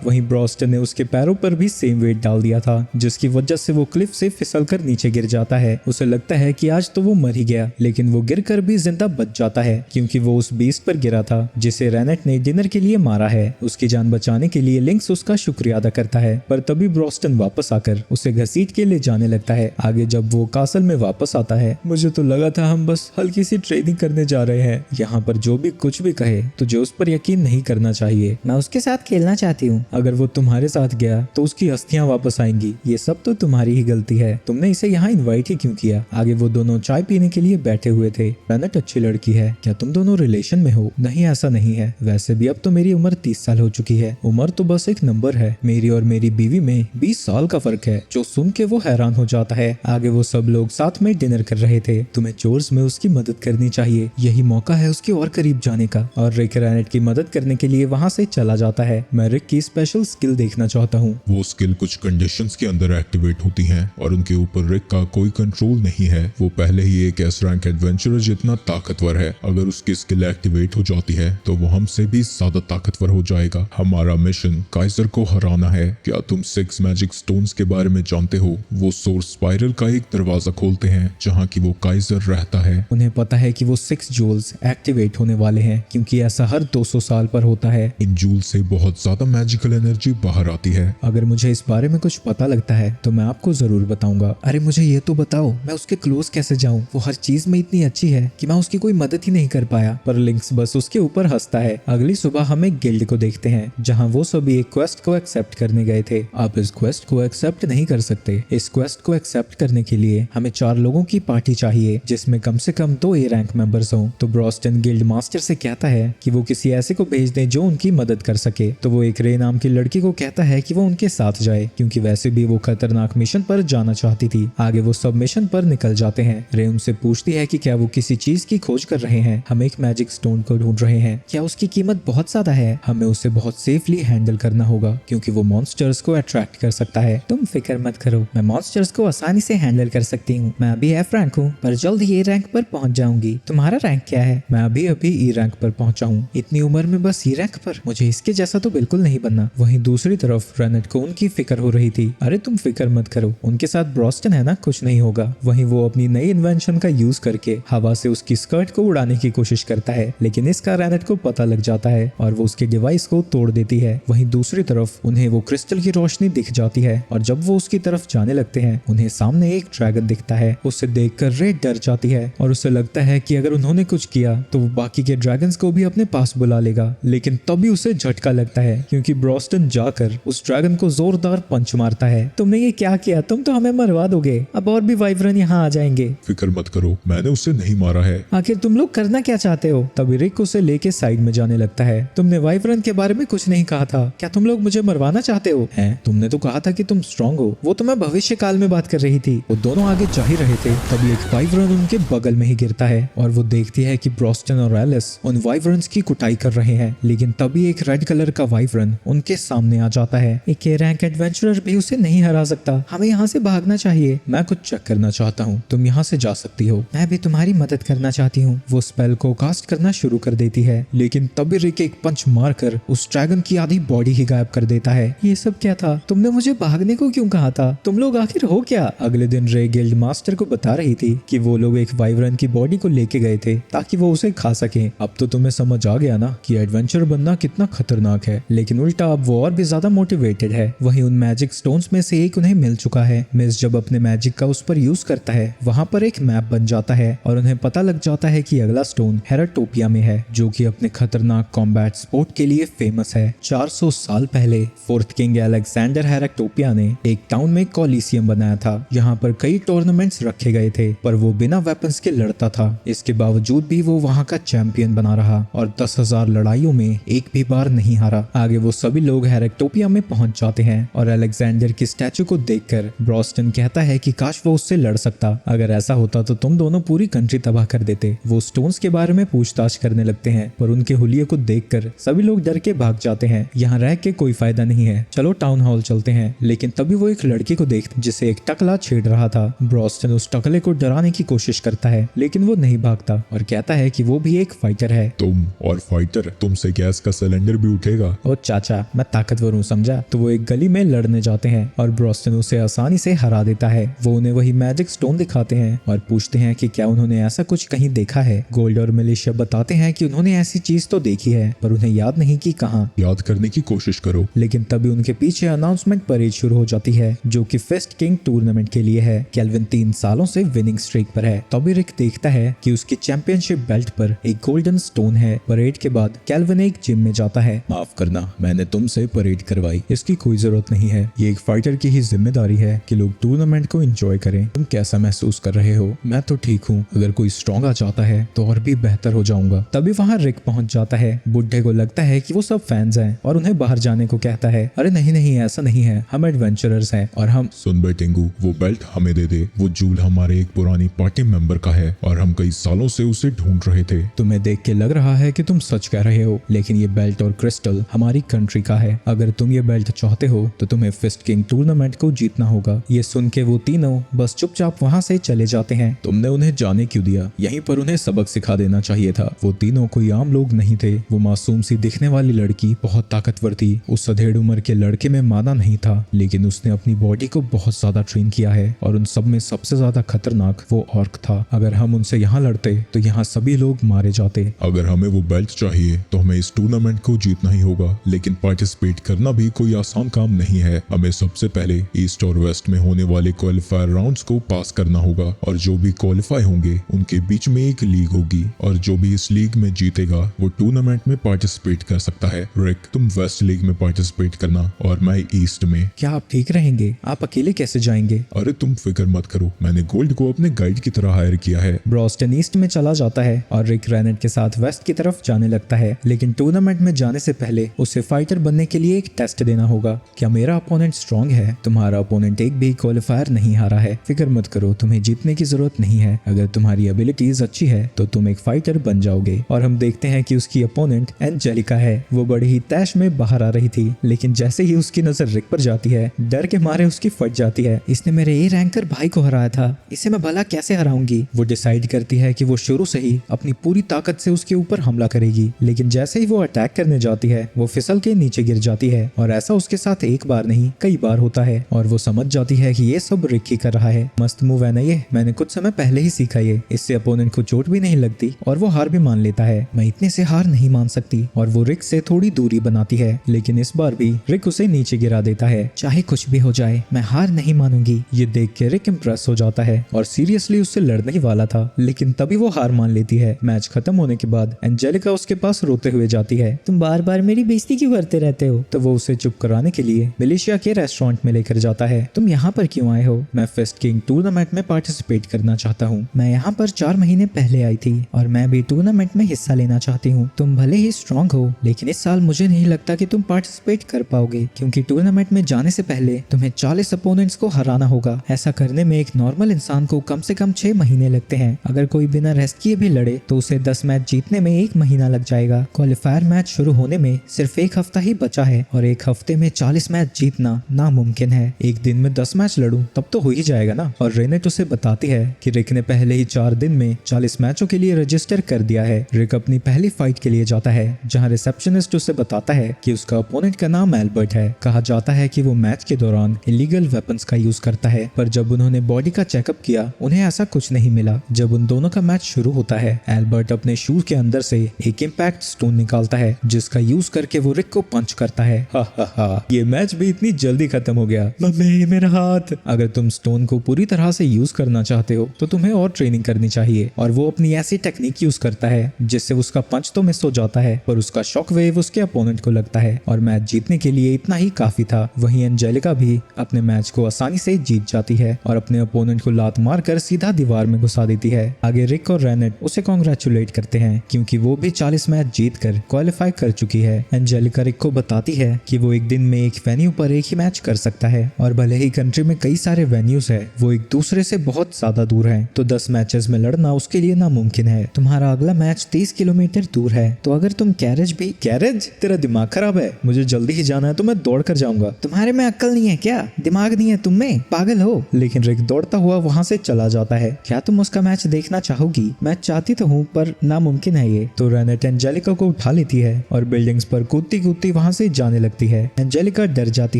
वहीं ब्रॉस्टन ने उसके पैरों पर भी सेम वेट डाल दिया था, जिसकी वजह से वो क्लिफ से फिसलकर नीचे गिर जाता है। उसे लगता है कि आज तो वो मर ही गया, लेकिन वो गिरकर भी जिंदा बच जाता है क्योंकि वो उस बीस्ट पर गिरा था जिसे रेनेट ने डिनर के लिए मारा है। उसकी जान बचाने के लिए लिंक्स उसका शुक्रिया अदा करता है, पर तभी ब्रॉस्टन वापस आकर उसे घसीट के ले जाने लगता है। आगे जब वो कासल में वापस आता है, मुझे तो लगा था हम बस हल्की सी ट्रेनिंग करने जा रहे हैं। यहाँ पर जो भी कुछ भी कहे तुझे उस पर यकीन नहीं करना चाहिए। मैं उसके साथ खेलना चाहती हूँ। अगर वो तुम्हारे साथ गया तो उसकी अस्थियां वापस आएंगी। ये सब तो तुम्हारी ही गलती है, तुमने इसे यहाँ इनवाइट ही क्यों किया? आगे वो दोनों चाय पीने के लिए बैठे हुए थे। रेनेट अच्छी लड़की है, क्या तुम दोनों रिलेशन में हो? नहीं, ऐसा नहीं है। वैसे भी अब तो मेरी उम्र 30 साल हो चुकी है। उम्र तो बस एक नंबर है। मेरी और मेरी बीवी में 20 साल का फर्क है। जो सुन के वो हैरान हो जाता है। आगे वो सब लोग साथ में डिनर कर रहे थे। तुम्हें चोर्स में उसकी मदद करनी चाहिए, यही मौका है उसके और करीब जाने का। और रिक रेनेट की मदद करने के लिए वहाँ से चला जाता है। मैं रिक की स्पेशल स्किल देखना चाहता हूँ। वो स्किल कुछ कंडीशंस के अंदर एक्टिवेट होती हैं और उनके ऊपर रिक का कोई कंट्रोल नहीं है। वो पहले ही एक एस रैंक एडवेंचरर जितना ताकतवर है। अगर उसकी स्किल एक्टिवेट हो जाती है तो वो हमसे भी ज्यादा ताकतवर हो जाएगा। हमारा मिशन काइजर को हराना है। क्या तुम 6 मैजिक स्टोन्स के बारे में जानते हो? वो सोर्स स्पाइरल का एक दरवाजा खोलते हैं जहाँ की वो काइजर रहता है। उन्हें पता है कि वो 6 जूल्स एक्टिवेट होने वाले हैं, क्योंकि ऐसा हर 200 साल पर होता है। इन जूल से बहुत ज्यादा मैजिकल एनर्जी बाहर आती है। अगर मुझे इस बारे में कुछ पता लगता है तो मैं आपको जरूर बताऊंगा। अरे मुझे ये तो बताओ, मैं उसके क्लोज कैसे जाऊं? वो हर चीज में इतनी अच्छी है कि मैं उसकी कोई मदद ही नहीं कर पाया। पर लिंक्स बस उसके ऊपर हंसता है। अगली सुबह हम एक गिल्ड को देखते हैं जहां वो सभी एक क्वेस्ट को एक्सेप्ट करने गए थे। आप इस क्वेस्ट को एक्सेप्ट नहीं कर सकते। इस क्वेस्ट को एक्सेप्ट करने के लिए हमें 4 लोगों की पार्टी चाहिए, जिसमें कम से कम 2 ए रैंक मेंबर्स हों। तो ब्रॉस्टन गिल्ड मास्टर से कहता है कि वो किसी ऐसे को भेज दें जो उनकी मदद कर सके। तो वो एक रे नाम की लड़की को कहता है कि वो उनके साथ जाए क्योंकि वैसे भी वो खतरनाक मिशन पर जाना चाहती थी। आगे वो सब मिशन पर निकल जाते हैं। रे उनसे पूछती है कि क्या वो किसी चीज की खोज कर रहे हैं। हम एक मैजिक स्टोन को ढूंढ रहे हैं। क्या उसकी कीमत बहुत ज्यादा है? हमें उसे बहुत सेफली हैंडल करना होगा क्योंकि वो मॉन्स्टर्स को अट्रैक्ट कर सकता है। तुम फिक्र मत करो, मैं मॉन्स्टर्स को आसानी से हैंडल कर सकती हूँ। मैं अभी F रैंक हूँ पर जल्द ही A रैंक पर पहुँच जाऊंगी। तुम्हारा रैंक क्या है? मैं अभी अभी E रैंक पर पहुंचा हूँ। इतनी उम्र में बस E रैंक पर? मुझे इसके जैसा तो बिल्कुल नहीं बनना। वहीं दूसरी तरफ रेनेट को उनकी फिक्र हो रही थी। अरे तुम फिक्र मत करो, उनके साथ ब्रॉस्टन है ना, कुछ नहीं होगा। वहीं वो अपनी नई इन्वेंशन का यूज करके हवा से उसकी स्कर्ट को उड़ाने की कोशिश करता है, लेकिन इसका रेनेट को पता लग जाता है और वो उसके डिवाइस को तोड़ देती है। वहीं दूसरी तरफ उन्हें वो क्रिस्टल की रोशनी दिख जाती है और जब वो उसकी तरफ जाने लगते हैं उन्हें सामने एक ड्रैगन दिखता है। उसे देखकर रे डर जाती है और उसे लगता है कि अगर उन्होंने कुछ किया तो वो बाकी के ड्रैगन्स को भी अपने पास बुला लेगा। लेकिन तभी उसे झटका लगता है क्योंकि ब्रॉस्टन जाकर उस ड्रैगन को जोरदार पंच मारता है। तुमने ये क्या किया? तुम तो हमें मरवा दोगे। अब और भी वाइवरन यहाँ आ जाएंगे। फिक्र मत करो, मैंने उसे नहीं मारा है। आखिर तुम लोग करना क्या चाहते हो? तभी रिक उसे लेके साइड में जाने लगता है। तुमने वाइवरन के बारे में कुछ नहीं कहा था। क्या तुम लोग मुझे मरवाना चाहते हो? हैं? तुमने तो कहा था कि तुम स्ट्रांग हो। वो तो मैं भविष्य काल में बात कर रही थी। वो दोनों आगे जा ही रहे थे, तभी एक वाइवरन उनके बगल में ही गिरता है और वो देखती है कि ब्रॉस्टन और एलिस उन वाइवरन्स की कुटाई कर रहे हैं। लेकिन तभी एक रेड कलर का वाइवरन उनके सामने आ जाता है। एक A रैंक एडवेंचरर भी उसे नहीं हरा सकता। हमें यहाँ से भागना चाहिए। मैं कुछ चेक करना चाहता हूँ, तुम यहाँ से जा सकती हो। मैं भी तुम्हारी मदद करना चाहती हूँ। वो स्पेल को कास्ट करना शुरू कर देती है, लेकिन तभी रिक एक पंच मारकर उस ड्रैगन की आधी बॉडी ही गायब कर देता है। ये सब क्या था? तुमने मुझे भागने को क्यों कहा था? तुम लोग आखिर हो क्या? अगले दिन रे गिल्ड मास्टर को बता रही थी कि वो लोग एक वाइवरन की बॉडी को लेके गए थे ताकि वो उसे खा सके। अब तो तुम्हें समझ आ गया ना कि एडवेंचर बनना कितना खतरनाक है, लेकिन उल्टा अब वो और भी ज्यादा मोटिवेटेड है। वहीं उन मैजिक स्टोन्स में से एक उन्हें मिल चुका है। मिस जब अपने मैजिक का उस पर यूज करता है, वहाँ पर एक मैप बन जाता है और उन्हें पता लग जाता है कि अगला स्टोन हेराटोपिया में है, जो कि अपने खतरनाक कॉम्बैट स्पोर्ट के लिए फेमस है। 400 साल पहले फोर्थ किंग अलेक्जेंडर हेराटोपिया ने एक टाउन में कॉलिसियम बनाया था। यहाँ पर कई टूर्नामेंट्स रखे गए थे, पर वो बिना वेपन्स के लड़ता था। इसके बावजूद भी वो वहाँ का चैंपियन बना रहा और 10,000 लड़ाइयों में एक भी बार नहीं हारा। आगे वो सभी लोग हेराटोपिया में पहुंच जाते हैं और अलेक्जेंडर की स्टैचू को देखकर ब्रॉस्टन कहता है कि काश वो उससे लड़ सकता। अगर ऐसा होता तो तुम दोनों पूरी कंट्री तबाह कर देते। वो स्टोन्स के बारे में पूछताछ करने लगते हैं, पर उनके हुलिये को देखकर सभी लोग डर के भाग जाते हैं। यहाँ रह के कोई फायदा नहीं है, चलो टाउन हॉल चलते हैं। लेकिन तभी वो एक लड़की को देखते जिसे एक टकला छेड़ रहा था। ब्रॉस्टन उस टकले को डराने की कोशिश करता है, लेकिन वो नहीं भागता और कहता है कि वो भी एक फाइटर है। तुम और फाइटर, तुमसे गैस का सिलेंडर भी उठेगा। ओ चाचा, मैं ताकतवर हूँ, समझा? तो वो एक गली में लड़ने जाते हैं और ब्रॉस्टन उसे आसानी से हरा देता है। वो उन्हें वही मैजिक स्टोन दिखाते हैं और पूछते हैं कि क्या उन्होंने ऐसा कुछ कहीं देखा है। गोल्ड और मिलिशिया बताते हैं कि उन्होंने ऐसी चीज तो देखी है, पर उन्हें याद नहीं कि कहाँ। याद करने की कोशिश करो। लेकिन तभी उनके पीछे अनाउंसमेंट परेड शुरू हो जाती है, जो कि फेस्ट किंग टूर्नामेंट के लिए है। केल्विन 3 सालों से विनिंग स्ट्रीक पर है। तभी रिक देखता है कि उसकी चैंपियनशिप बेल्ट पर एक गोल्डन स्टोन है। परेड के बाद केल्विन एक जिम में जाता है। माफ करना, मैंने तुमसे परेड करवाई, इसकी कोई जरूरत नहीं है। ये एक फाइटर की ही जिम्मेदारी है कि लोग टूर्नामेंट को एंजॉय करें। तुम कैसा महसूस कर रहे हो? मैं तो ठीक हूँ, अगर कोई स्ट्रॉन्ग आ जाता है तो और भी बेहतर हो जाऊंगा। तभी वहाँ रिक पहुंच जाता है। बुड्ढे को लगता है कि वो सब फैंस हैं और उन्हें बाहर जाने को कहता है। अरे नहीं नहीं, ऐसा नहीं है, हम एडवेंचरर्स हैं और हम। सुन बे टिंगू, वो बेल्ट हमें दे दे। वो जूल हमारे एक पुरानी पार्टी मेंबर का है और हम कई सालों से उसे ढूंढ रहे थे। तुम्हें देख के लग रहा है कि तुम सच कह रहे हो, लेकिन ये बेल्ट और क्रिस्टल हमारी कंट्री का है। अगर तुम ये बेल्ट चाहते हो तो तुम्हें फिस्ट किंग टूर्नामेंट को जीतना होगा। ये सुन के वो तीनों बस चुपचाप वहाँ से चले जाते हैं। तुमने उन्हें जाने क्यों दिया? यहीं पर उन्हें सबक सिखा देना चाहिए था। वो तीनों कोई आम लोग नहीं थे। वो मासूम सी दिखने वाली लड़की बहुत ताकतवर थी। उस अधेड़ उम्र के लड़के में माना नहीं था, लेकिन उसने अपनी बॉडी को बहुत ज्यादा ट्रेन किया है और उन सब में सबसे ज्यादा खतरनाक वो ऑर्क था। अगर हम उनसे यहाँ लड़ते तो यहाँ सभी लोग मारे जाते। अगर हमें वो बेल्ट चाहिए तो हमें इस टूर्नामेंट को जीतना ही होगा, लेकिन पार्टिसिपेट करना भी कोई आसान काम नहीं है। हमें सबसे पहले ईस्ट और वेस्ट में होने वाले क्वालिफायर राउंड्स को पास करना होगा और जो भी क्वालिफाई होंगे उनके बीच में एक लीग होगी और जो भी इस लीग में जीतेगा वो टूर्नामेंट में पार्टिसिपेट कर सकता है। रिक, तुम वेस्ट लीग में पार्टिसिपेट करना और मैं ईस्ट में। क्या आप ठीक रहेंगे? आप अकेले कैसे जाएंगे? अरे तुम फिक्र मत करो, मैंने गोल्ड को अपने गाइड की तरह हायर किया है। ब्रॉस्टन ईस्ट में चला जाता है और रिक रेनेट के साथ वेस्ट की तरफ जाने लगता है, लेकिन टूर्नामेंट में जाने से पहले उसे फाइटर फाइटर बनने के लिए एक टेस्ट देना होगा। क्या मेरा अपोनेंट स्ट्रांग है? तुम्हारा अपोनेंट एक भी क्वालिफायर नहीं हारा है। फिक्र मत करो, तुम्हें जीतने की जरूरत नहीं है। अगर तुम्हारी एबिलिटीज अच्छी है तो तुम एक फाइटर बन जाओगे। और हम देखते हैं कि उसकी अपोनेंट एंजेलिका है। वो बड़ी ही तैश में बाहर आ रही थी, लेकिन जैसे ही उसकी नजर रिक पर जाती है, डर के मारे उसकी फट जाती है। इसने मेरे ए रैंकर भाई को हराया था, इसे मैं भला कैसे हराऊंगी। वो डिसाइड करती है कि वो शुरू से ही अपनी पूरी ताकत से उसके ऊपर हमला करेगी, लेकिन जैसे ही वो अटैक करने जाती है वो फिसल के नीचे गिर जाती है। और ऐसा उसके साथ एक बार नहीं कई बार होता है, और वो समझ जाती है कि ये सब रिक ही कर रहा है। मस्त मूव है ना ये, मैंने कुछ समय पहले ही सीखा ये। इससे अपोनेंट को चोट भी नहीं लगती और वो हार भी मान लेता है। मैं इतने से हार नहीं मान सकती। और वो रिक से थोड़ी दूरी बनाती है, लेकिन इस बार भी रिक उसे नीचे गिरा देता है। चाहे कुछ भी हो जाए मैं हार नहीं मानूंगी। ये देख के रिक इम्प्रेस हो जाता है और सीरियसली उससे लड़ने ही वाला था, लेकिन तभी वो हार मान लेती है। मैच खत्म होने के बाद एंजेलिका उसके पास रोते हुए जाती है। तुम बार बार मेरी बेइज्जती क्यों करते रहते हो? तो वो उसे चुप कराने के लिए मिलिशिया के रेस्टोरेंट में लेकर जाता है। तुम यहाँ पर क्यों आए हो? मैं फेस्ट किंग टूर्नामेंट में पार्टिसिपेट करना चाहता हूँ। मैं यहाँ पर 4 महीने पहले आई थी और मैं भी टूर्नामेंट में हिस्सा लेना चाहती हूँ। तुम भले ही स्ट्रांग हो, लेकिन इस साल मुझे नहीं लगता कि तुम पार्टिसिपेट कर पाओगे, क्योंकि टूर्नामेंट में जाने से पहले तुम्हें 40 अपोनेंट्स को हराना होगा। ऐसा करने में एक नॉर्मल इंसान को कम से कम 6 महीने लगते हैं। अगर कोई बिना रेस्ट किए भी लड़े तो उसे 10 मैच जीतने में 1 महीना लग जाएगा। क्वालिफायर मैच शुरू होने में सिर्फ 1 हफ्ता ही बचा है और 1 हफ्ते में 40 मैच जीतना नामुमकिन है। एक दिन में 10 मैच लड़ूं तब तो हो ही जाएगा ना। और रेनेट उसे बताती है कि रिक ने पहले ही 4 दिन में 40 मैचों के लिए रजिस्टर कर दिया है। रिक अपनी पहली फाइट के लिए जाता है, जहां रिसेप्शनिस्ट उसे बताता है कि उसका अपोनेंट का नाम एल्बर्ट है। कहा जाता है कि वो मैच के दौरान इलीगल वेपन्स का यूज करता है, पर जब उन्होंने बॉडी का चेकअप किया उन्हें ऐसा कुछ नहीं मिला। जब उन दोनों का मैच शुरू होता है, एल्बर्ट अपने शूज के अंदर से एक इम्पैक्ट स्टोन निकालता है, जिसका यूज करके वो रिक को पंच करता है। हा हा हा, ये मैच भी इतनी जल्दी खत्म हो गया। मम्मी मेरा हाथ। अगर तुम स्टोन को पूरी तरह से यूज करना चाहते हो तो तुम्हें और ट्रेनिंग करनी चाहिए। और वो अपनी ऐसी टेक्निक यूज करता है जिससे उसका पंच तो मिस हो जाता है, पर उसका शॉक वेव उसके अपोनेंट को लगता है और मैच जीतने के लिए इतना ही काफी था। वहीं एंजेलिका भी अपने मैच को आसानी से जीत जाती है और अपने अपोनेंट को लात मारकर सीधा दीवार में घुसा देती है। आगे रिक और रेनेट उसे कॉन्ग्रेचुलेट करते हैं क्योंकि वो भी 40 मैच जीत कर क्वालिफाई कर चुकी है। एंजेलिका रिक को बताती है कि वो एक दिन में एक वेन्यू पर एक ही मैच कर सकता है, और भले ही कंट्री में कई सारे वेन्यूज है, वो एक दूसरे से बहुत ज्यादा दूर है, तो 10 मैचेस में लड़ना उसके लिए नामुमकिन है। तुम्हारा अगला मैच 30 किलोमीटर दूर है, तो अगर तुम कैरेज भी। कैरेज? तेरा दिमाग खराब है, मुझे जल्दी ही जाना है तो मैं दौड़ कर जाऊंगा। तुम्हारे में अक्ल नहीं है क्या? दिमाग नहीं है तुम में? पागल हो। लेकिन रिक दौड़ता हुआ वहाँ से चला जाता है। क्या तुम उसका मैच देखना चाहोगी? मैं चाहती तो हूँ पर नामुमकिन है ये। तो रेनेट एंजेलिका को उठा लेती है और बिल्डिंग्स पर कूदती कूदती वहाँ से जाने लगती है। एंजेलिका डर जाती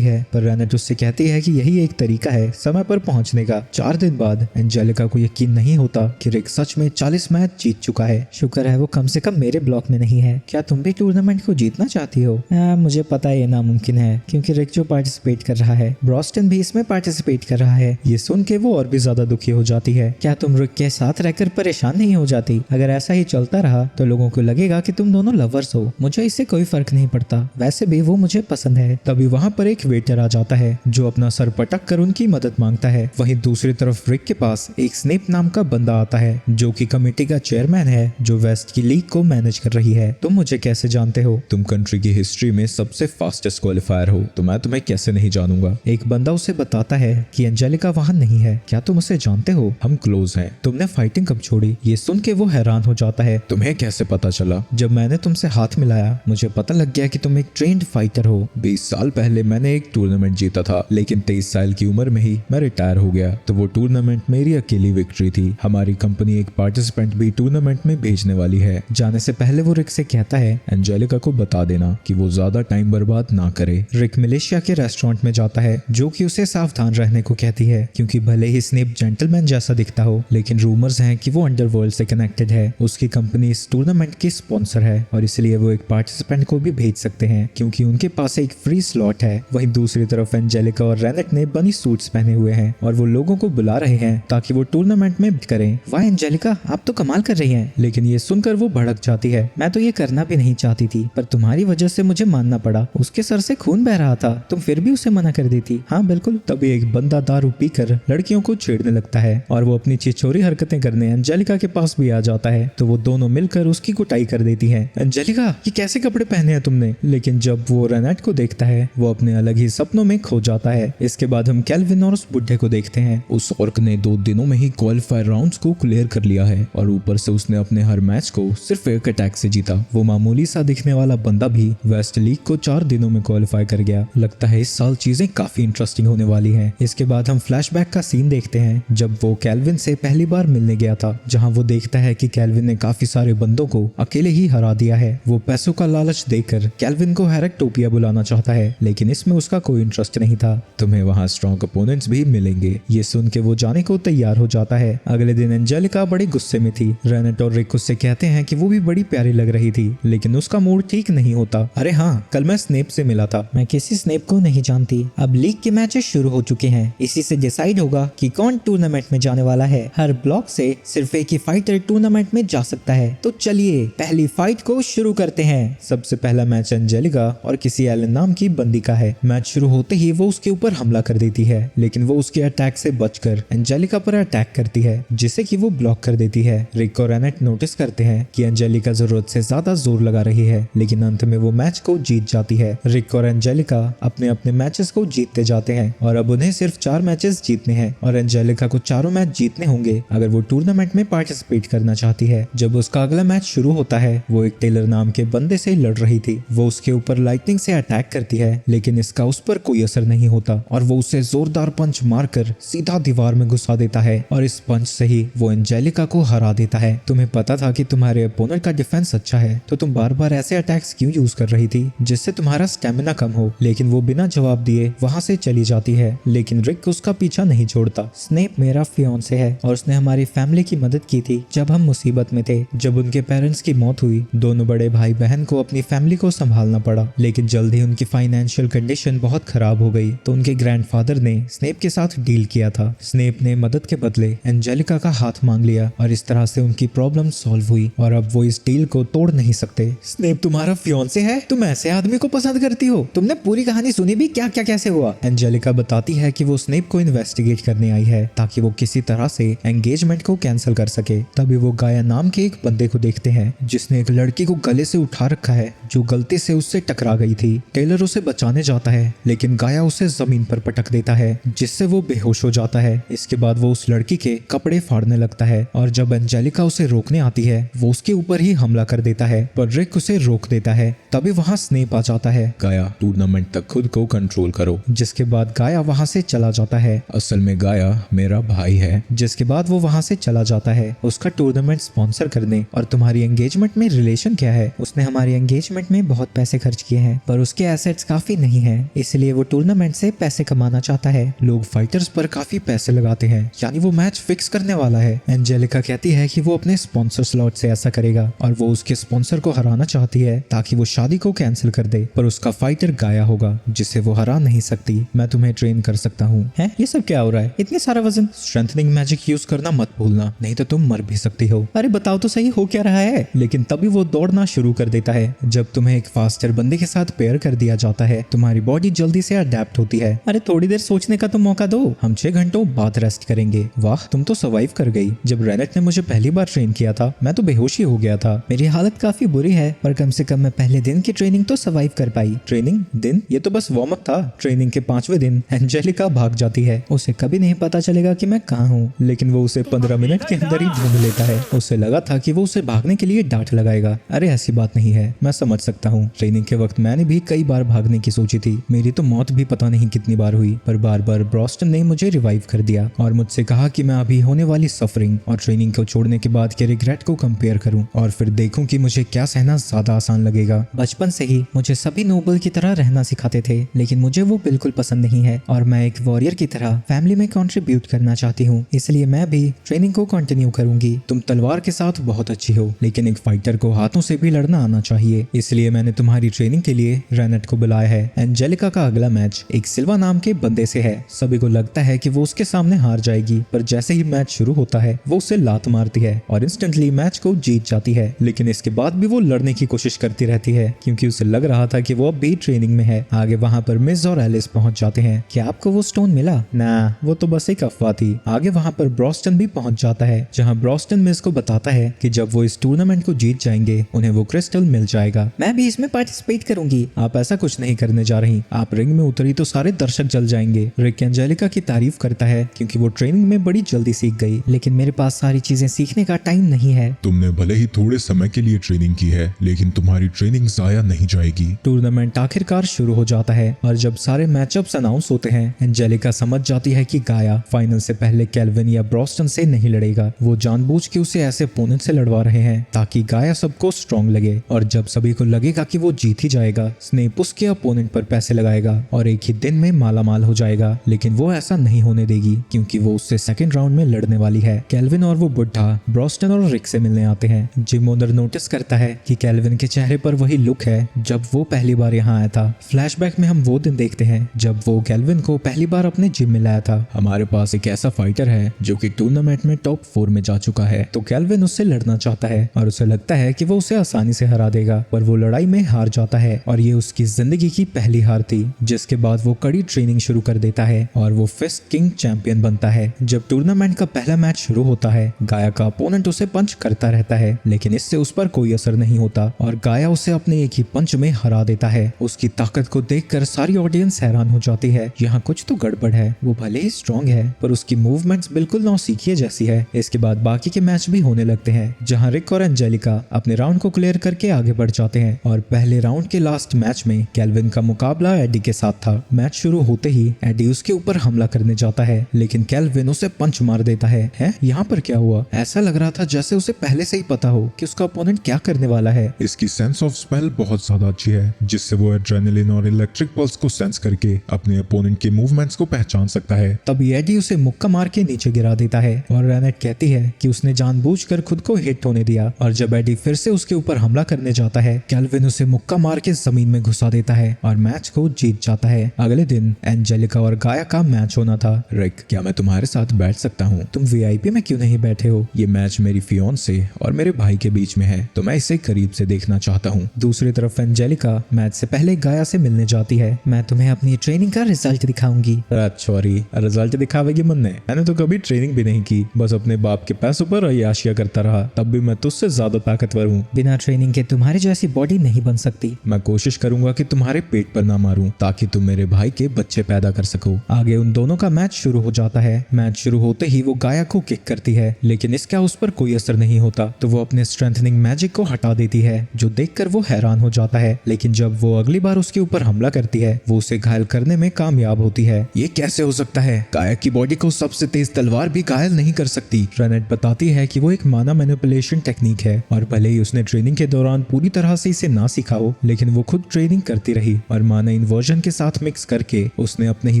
है, पर रेनेट उससे कहती है कि यही एक तरीका है समय पर पहुँचने का। 4 दिन बाद एंजेलिका को यकीन नहीं होता कि रिक सच में 40 मैच जीत चुका है। शुक्र है वो कम से कम मेरे ब्लॉक में नहीं है। क्या तुम भी टूर्नामेंट को जीतना चाहती हो? मुझे पता है ये नामुमकिन है, क्योंकि रिक जो पार्टिसिपेट कर रहा है, ब्रॉस्टन भी इसमें पार्टिसिपेट कर रहा है। ये सुन के वो और भी ज्यादा दुखी हो जाती है। क्या तुम रिक के साथ रहकर परेशान नहीं हो जाती? अगर ऐसा ही चलता रहा तो लोगों को लगेगा कि तुम दोनों लवर्स हो। मुझे इससे कोई फर्क नहीं पड़ता, वैसे भी वो मुझे पसंद है। तभी वहाँ पर एक वेटर आ जाता है जो अपना सर पटक कर उनकी मदद मांगता है। वहीं दूसरी तरफ रिक के पास एक स्नेप नाम का बंदा आता है जो कि कमेटी का चेयरमैन है, जो वेस्ट की लीग को मैनेज कर रही है। तुम मुझे कैसे जानते हो? तुम कंट्री की हिस्ट्री में सबसे फास्टेस्ट क्वालिफायर हो, तो मैं तुम्हें कैसे नहीं जानूंगा। एक बंदा उसे बताता है कि एंजेलिका वहाँ नहीं है। क्या तुम उसे जानते हो? हम क्लोज हैं। तुमने फाइटिंग कब छोड़ी? ये सुन के वो हैरान हो जाता है। तुम्हें कैसे पता चला? जब मैंने तुमसे हाथ मिलाया मुझे पता लग गया कि तुम एक ट्रेंड फाइटर हो। 20 साल पहले मैंने एक टूर्नामेंट जीता था, लेकिन 23 साल की उम्र में ही मैं रिटायर हो गया। तो वो टूर्नामेंट मेरी अकेली विक्ट्री थी। हमारी कंपनी एक पार्टिसिपेंट भी टूर्नामेंट में भेजने वाली है। जाने से पहले वो रिक से कहता है एंजेलिका को बता देना कि वो ज्यादा टाइम बर्बाद ना करे। रिक मलेशिया के रेस्टोरेंट में जाता है, जो कि उसे सावधान रहने को कहती है, क्योंकि भले ही स्नेप जेंटलमैन जैसा दिखता हो, लेकिन रूमर्स हैं कि वो अंडरवर्ल्ड से कनेक्टेड है। उसकी कंपनी इस टूर्नामेंट की स्पॉन्सर है और इसलिए वो एक पार्टिसिपेंट को भी भेज सकते हैं, क्योंकि उनके पास एक फ्री स्लॉट है। वहीं दूसरी तरफ एंजेलिका और रेनेट ने बनी सूट्स पहने हुए हैं और वो लोगों को बुला रहे हैं ताकि वो टूर्नामेंट में करें। वाह एंजेलिका, आप तो कमाल कर रही हैं। लेकिन ये सुनकर वो भड़क जाती है। मैं तो ये करना भी नहीं चाहती थी, पर तुम्हारी वजह से मुझे मानना पड़ा। उसके सर से खून बह रहा था, तुम फिर भी उसे मना कर देती। हाँ बिल्कुल। तभी एक बंदा दारू पीकर लड़कियों को छेड़ने लगता है और वो अपनी छिछोरी हरकतें करने एंजेलिका के पास भी आ जाता है, तो वो दोनों मिलकर उसकी कुटाई कर देती है। एंजेलिका, ये कैसे कपड़े पहने हैं तुमने? लेकिन लेकिन जब वो रेनेट को देखता है वो अपने अलग ही सपनों में खो जाता है। इसके बाद हम केल्विन और उस बुढ़े को देखते हैं। उस ऑर्क ने 2 दिनों में ही क्वालिफायर राउंड्स को क्लियर कर लिया है और ऊपर से उसने अपने हर मैच को सिर्फ एक अटैक से जीता। वो मामूली सा दिखने वाला बंदा भी वेस्ट लीग को 4 दिनों में क्वालिफाई कर गया। लगता है इस साल चीजें काफी इंटरेस्टिंग होने वाली हैं। इसके बाद हम फ्लैशबैक का सीन देखते हैं जब वो केल्विन से पहली बार मिलने गया था, जहां वो देखता है कि केल्विन ने काफी सारे बंदों को अकेले ही हरा दिया है। वो पैसों का लालच देकर केल्विन को हेरेक्टोपिया बुलाना चाहता है, लेकिन इसमें उसका कोई इंटरेस्ट नहीं था। तुम्हें वहाँ स्ट्रॉन्ग अपोनेंट्स भी मिलेंगे। ये सुन के वो जाने को तैयार हो जाता है। अगले दिन एंजेलिका बड़ी गुस्से में थी। रेनेट और रिक उससे कहते हैं कि वो भी बड़ी प्यारी लग रही थी, लेकिन उसका मूड ठीक नहीं होता। अरे हाँ, कल मैं स्नेप से मिला था। मैं किसी स्नेप को नहीं जानती। अब लीग के मैचेस शुरू हो चुके हैं। इसी से डिसाइड होगा कि कौन टूर्नामेंट में जाने वाला है। हर ब्लॉक से सिर्फ एक ही फाइटर टूर्नामेंट में जा सकता है। तो चलिए पहली फाइट को शुरू करते हैं। सबसे पहला मैच एंजेलिका और किसी एलन नाम की बंदी का है। मैच शुरू होते ही वो उसके ऊपर हमला कर देती है, लेकिन वो उसके अटैक से बचकर एंजेलिका पर अटैक करती है, जिसे कि वो ब्लॉक कर देती है। रिक और रेनेट नोटिस करते हैं कि एंजेलिका जरूरत से ज्यादा जोर लगा रही है, लेकिन अंत में वो मैच को जीत जाती है। रिक और एंजेलिका अपने अपने मैचेस को जीतते जाते हैं और अब उन्हें सिर्फ 4 मैचेस जीतने हैं और एंजेलिका को चारों मैच जीतने होंगे अगर वो टूर्नामेंट में पार्टिसिपेट करना चाहती है। जब उसका अगला मैच शुरू होता है, वो एक टेलर नाम के बंदे से लड़ रही थी। वो उसके ऊपर लाइटनिंग से अटैक करती है, लेकिन इसका उस पर कोई असर नहीं होता और वो उसे जोरदार पंच मारकर सीधा दीवार में घुसा देता है और इस पंच से ही वो एंजेलिका को हरा देता है। तुम्हें पता था कि तुम्हारे अपोनेंट का डिफेंस अच्छा है, तो तुम बार बार ऐसे अटैक्स क्यों यूज कर रही थी जिससे तुम्हारा स्टेमिना कम हो। लेकिन वो बिना जवाब दिए वहां से चली जाती है, लेकिन रिक उसका पीछा नहीं छोड़ता। स्नेप मेरा फियांसे है और उसने हमारी फैमिली की मदद की थी जब हम मुसीबत में थे। जब उनके पेरेंट्स की मौत हुई, दोनों बड़े भाई बहन को अपनी फैमिली को संभालना पड़ा, लेकिन जल्द ही उनकी फाइनेंशियल कंडीशन बहुत खराब हो गई, तो उनके ग्रैंडफादर ने स्नेप के साथ डील किया था। स्नेप ने मदद के बदले एंजेलिका का हाथ मांग लिया और इस तरह से उनकी प्रॉब्लम सॉल्व हुई और अब वो इस डील को तोड़ नहीं सकते। स्नेप तुम्हारा फियांसे है? तुम ऐसे आदमी को पसंद करती हो? तुमने पूरी कहानी सुनी भी? क्या क्या कैसे हुआ? एंजेलिका बताती है कि वो स्नेप को इन्वेस्टिगेट करने आई है ताकि वो किसी तरह से एंगेजमेंट को कैंसिल कर सके। तभी वो गाया नाम के एक बंदे को देखते हैं जिसने एक लड़की को गले से उठा रखा है जो गलती से उससे टकरा गई थी। टेलर उसे बचाने जाता है, लेकिन गाया उसे जमीन पर पटक देता है जिससे वो बेहोश हो जाता है। इसके बाद वो उस लड़की के कपड़े फाड़ने लगता है और जब एंजेलिका उसे रोकने आती है वो उसके ऊपर ही हमला कर देता है, पर रिक उसे रोक देता है। तभी वहाँ स्नेप आ जाता है। गाया, टूर्नामेंट तक खुद को कंट्रोल करो। जिसके बाद गाया वहाँ से चला जाता है। असल में गाया मेरा भाई है। जिसके बाद वो वहाँ से चला जाता है उसका टूर्नामेंट स्पॉन्सर करने। और तुम्हारी एंगेजमेंट में रिलेशन क्या है? उसने हमारी एंगेजमेंट में बहुत पैसे खर्च किए हैं, पर उसके एसेट्स काफी नहीं हैं, इसलिए वो टूर्नामेंट से पैसे कमाना चाहता है। लोग फाइटर्स पर काफी पैसे लगाते हैं, यानी वो मैच फिक्स करने वाला है। एंजेलिका कहती है कि वो अपने स्पॉन्सर स्लॉट से ऐसा करेगा और वो उसके स्पॉन्सर को हराना चाहती है ताकि वो शादी को कैंसिल कर दे, पर उसका फाइटर गाया होगा जिसे वो हरा नहीं सकती। मैं तुम्हें ट्रेन कर सकता हूँ। हैं? ये सब क्या हो रहा है? इतने सारा वजन? स्ट्रेंथनिंग मैजिक यूज करना मत भूलना, नहीं तो तुम मर भी सकती हो। अरे बताओ तो सही, हो क्या रहा है? लेकिन तभी वो दौड़ना शुरू कर देता है। जब तुम्हें एक फास्टर बंदे के साथ पेयर कर दिया जाता है, तुम्हारी बॉडी जल्दी से अडेप्ट होती है। अरे थोड़ी देर सोचने का तो मौका दो। हम 6 घंटों बाद रेस्ट करेंगे। वाह, तुम तो सर्वाइव कर गई। जब रेनेट ने मुझे पहली बार ट्रेन किया था मैं तो बेहोश ही हो गया था। मेरी हालत काफी बुरी है, पर कम से कम मैं पहले दिन की ट्रेनिंग तो सर्वाइव कर पाई। ट्रेनिंग दिन? ये तो बस वार्म अप था। ट्रेनिंग के 5वें दिन एंजेलिका भाग जाती है। उसे कभी नहीं पता चलेगा कि मैं कहाँ हूँ, लेकिन वो उसे 15 मिनट के अंदर ही ढूंढ लेता है। उसे लगा था कि वो उसे भागने के लिए डांट लगाएगा। अरे ऐसी बात नहीं है, मैं समझ सकता हूँ। ट्रेनिंग के वक्त मैंने भी कई बार भागने की सोची थी। मेरी तो मौत भी पता नहीं कितनी बार हुई, पर बार बार ब्रॉस्टन ने मुझे रिवाइव कर दिया और मुझसे कहा कि मैं अभी होने वाली सफरिंग और ट्रेनिंग को छोड़ने के बाद के रिग्रेट को कंपेयर करूं और फिर देखूं कि मुझे क्या सहना ज्यादा आसान लगेगा। बचपन से ही मुझे सभी नोबल की तरह रहना सिखाते थे, लेकिन मुझे वो बिल्कुल पसंद नहीं है और मैं एक वॉरियर की तरह फैमिली में कंट्रीब्यूट करना चाहती हूँ, इसलिए मैं भी ट्रेनिंग को कंटिन्यू करूंगी। तुम तलवार के साथ बहुत अच्छी हो, लेकिन एक फाइटर को हाथों से भी लड़ना आना चाहिए, इसलिए मैंने तुम्हारी ट्रेनिंग के लिए रेनेट को बुलाया है। एंजेलिका का अगला मैच एक सिल्वा नाम के बंदे से है। सभी को लगता है कि वो उसके सामने हार जाएगी, पर जैसे ही मैच शुरू होता है वो उसे लात मारती है और इंस्टेंटली मैच को जीत जाती है। लेकिन इसके बाद भी वो लड़ने की कोशिश करती रहती है क्योंकि उसे लग रहा था कि वो अब भी ट्रेनिंग में है। आगे वहाँ पर मिस और एलिस पहुंच जाते हैं। क्या आपको वो स्टोन मिला? ना, वो तो बस एक अफवाह थी। आगे वहाँ पर ब्रॉस्टन भी पहुंच जाता है, जहाँ ब्रॉस्टन मिस को बताता है कि जब वो इस टूर्नामेंट को जीत जाएंगे उन्हें वो क्रिस्टल मिल जाएगा। मैं भी इसमें पार्टिसिपेट पार्टिसिपेट करूंगी। आप ऐसा कुछ नहीं करने जा रही। आप रिंग में उतरी तो सारे दर्शक जल जाएंगे। रिक एंजेलिका की तारीफ करता है क्योंकि वो ट्रेनिंग में बड़ी जल्दी सीख गई। लेकिन मेरे पास सारी चीजें सीखने का टाइम नहीं है। तुमने भले ही थोड़े समय के लिए ट्रेनिंग की है, लेकिन तुम्हारी ट्रेनिंग जाया नहीं जाएगी। टूर्नामेंट आखिरकार शुरू हो जाता है और जब सारे मैचअप्स अनाउंस होते हैं, एंजेलिका समझ जाती है कि गाया फाइनल से पहले केल्विन या ब्रॉस्टन से नहीं लड़ेगा। वो जानबूझ के उसे ऐसे ओपोनेंट से लड़वा रहे हैं ताकि गाया सबको स्ट्रॉन्ग लगे, और जब सभी को लगेगा कि वो जीत ही जाएगा, स्नेप उसके अपोनेंट पर पैसे लगाएगा और एक ही दिन में मालामाल हो जाएगा। लेकिन वो ऐसा नहीं होने देगी क्योंकि वो उससे सेकंड राउंड में लड़ने वाली है। केल्विन और वो बुढ़ा ब्रॉस्टन और रिक से मिलने आते हैं। जिम ओनर नोटिस करता है कि केल्विन के चेहरे पर वही लुक है जब वो पहली बार यहाँ आया था। फ्लैशबैक में हम वो दिन देखते हैं जब वो केल्विन को पहली बार अपने जिम में लाया था। हमारे पास एक ऐसा फाइटर है जो कि टूर्नामेंट में टॉप 4 में जा चुका है, तो केल्विन उससे लड़ना चाहता है और उसे लगता है कि वो उसे आसानी से हरा देगा, पर वो लड़ाई में हार जाता है और ये उसकी जिंदगी की पहली हार थी। जिसके बाद वो कड़ी ट्रेनिंग शुरू कर देता है और वो फिस्ट किंग चैंपियन बनता है। जब टूर्नामेंट का पहला मैच शुरू होता है, गाया का अपोनेंट उसे पंच करता रहता है, लेकिन इससे उस पर कोई असर नहीं होता और गाया उसे अपने एक ही पंच में हरा देता है। उसकी ताकत को देखकर सारी ऑडियंस हैरान हो जाती है। यहाँ कुछ तो गड़बड़ है। वो भले ही स्ट्रॉन्ग है पर उसकी मूवमेंट्स बिल्कुल नौसिखिए जैसी है। इसके बाद बाकी के मैच भी होने लगते हैं जहाँ रिक और एंजेलिका अपने राउंड को क्लियर करके आगे बढ़ जाते हैं और पहले राउंड के लास्ट मैच में केल्विन का मुकाबला एडी के साथ था। मैच शुरू होते ही एडी उसके ऊपर हमला करने जाता है, लेकिन केल्विन उसे पंच मार देता है। यहाँ पर क्या हुआ? ऐसा लग रहा था जैसे उसे पहले से ही पता हो कि उसका अपोनेंट क्या करने वाला है। इसकी सेंस ऑफ स्मेल बहुत ज्यादा अच्छी है, जिससे वो एड्रेनलिन और इलेक्ट्रिक पल्स को सेंस करके अपने अपोनेंट के मूवमेंट्स को पहचान सकता है। तभी एडी उसे मुक्का मार के नीचे गिरा देता है और रेनेट कहती है कि उसने जानबूझकर खुद को हिट होने दिया। और जब एडी फिर से उसके ऊपर हमला करने जाता है, केल्विन उसे मुक्का मार के जमीन में घुसा देता है और मैच को जीत जाता है। अगले दिन एंजेलिका और गाया का मैच होना था। रिक, क्या मैं तुम्हारे साथ बैठ सकता हूँ? तुम वीआईपी में क्यों नहीं बैठे हो? ये मैच मेरी फियोंसे और मेरे भाई के बीच में है, तो मैं इसे करीब से देखना चाहता हूँ। दूसरी तरफ एंजेलिका मैच से पहले गाया से मिलने जाती है। मैं तुम्हें अपनी ट्रेनिंग का रिजल्ट दिखाऊंगी। सॉरी, रिजल्ट दिखावेगी मुन्ने? मैंने तो कभी ट्रेनिंग भी नहीं की, बस अपने बाप के पैसों पर अय्याशियां करता रहा। तब भी मैं तुझसे ज्यादा ताकतवर हूँ। बिना ट्रेनिंग के तुम्हारी जैसी बॉडी नहीं बन सकती। मैं कोशिश करूंगा कि तुम्हारे पेट पर ना मारूं ताकि तुम मेरे भाई के बच्चे पैदा कर सको। आगे उन दोनों का मैच शुरू हो जाता है। मैच शुरू होते ही वो गाया को किक करती है, लेकिन इसका उस पर कोई असर नहीं होता, तो वो अपने स्ट्रेंथनिंग मैजिक को हटा देती है, जो देखकर वो हैरान हो जाता है। लेकिन जब वो अगली बार उसके ऊपर हमला करती है, वो उसे घायल करने में कामयाब होती है। ये कैसे हो सकता है? गाया की बॉडी को सबसे तेज तलवार भी घायल नहीं कर सकती। रेनेट बताती है कि वो एक माना मैनिपुलेशन टेक्निक है और भले ही उसने ट्रेनिंग के दौरान पूरी तरह से इसे ना सीखा हो, लेकिन वो खुद ट्रेनिंग करती रही और माना इन्वर्जन के साथ मिक्स करके उसने अपने ही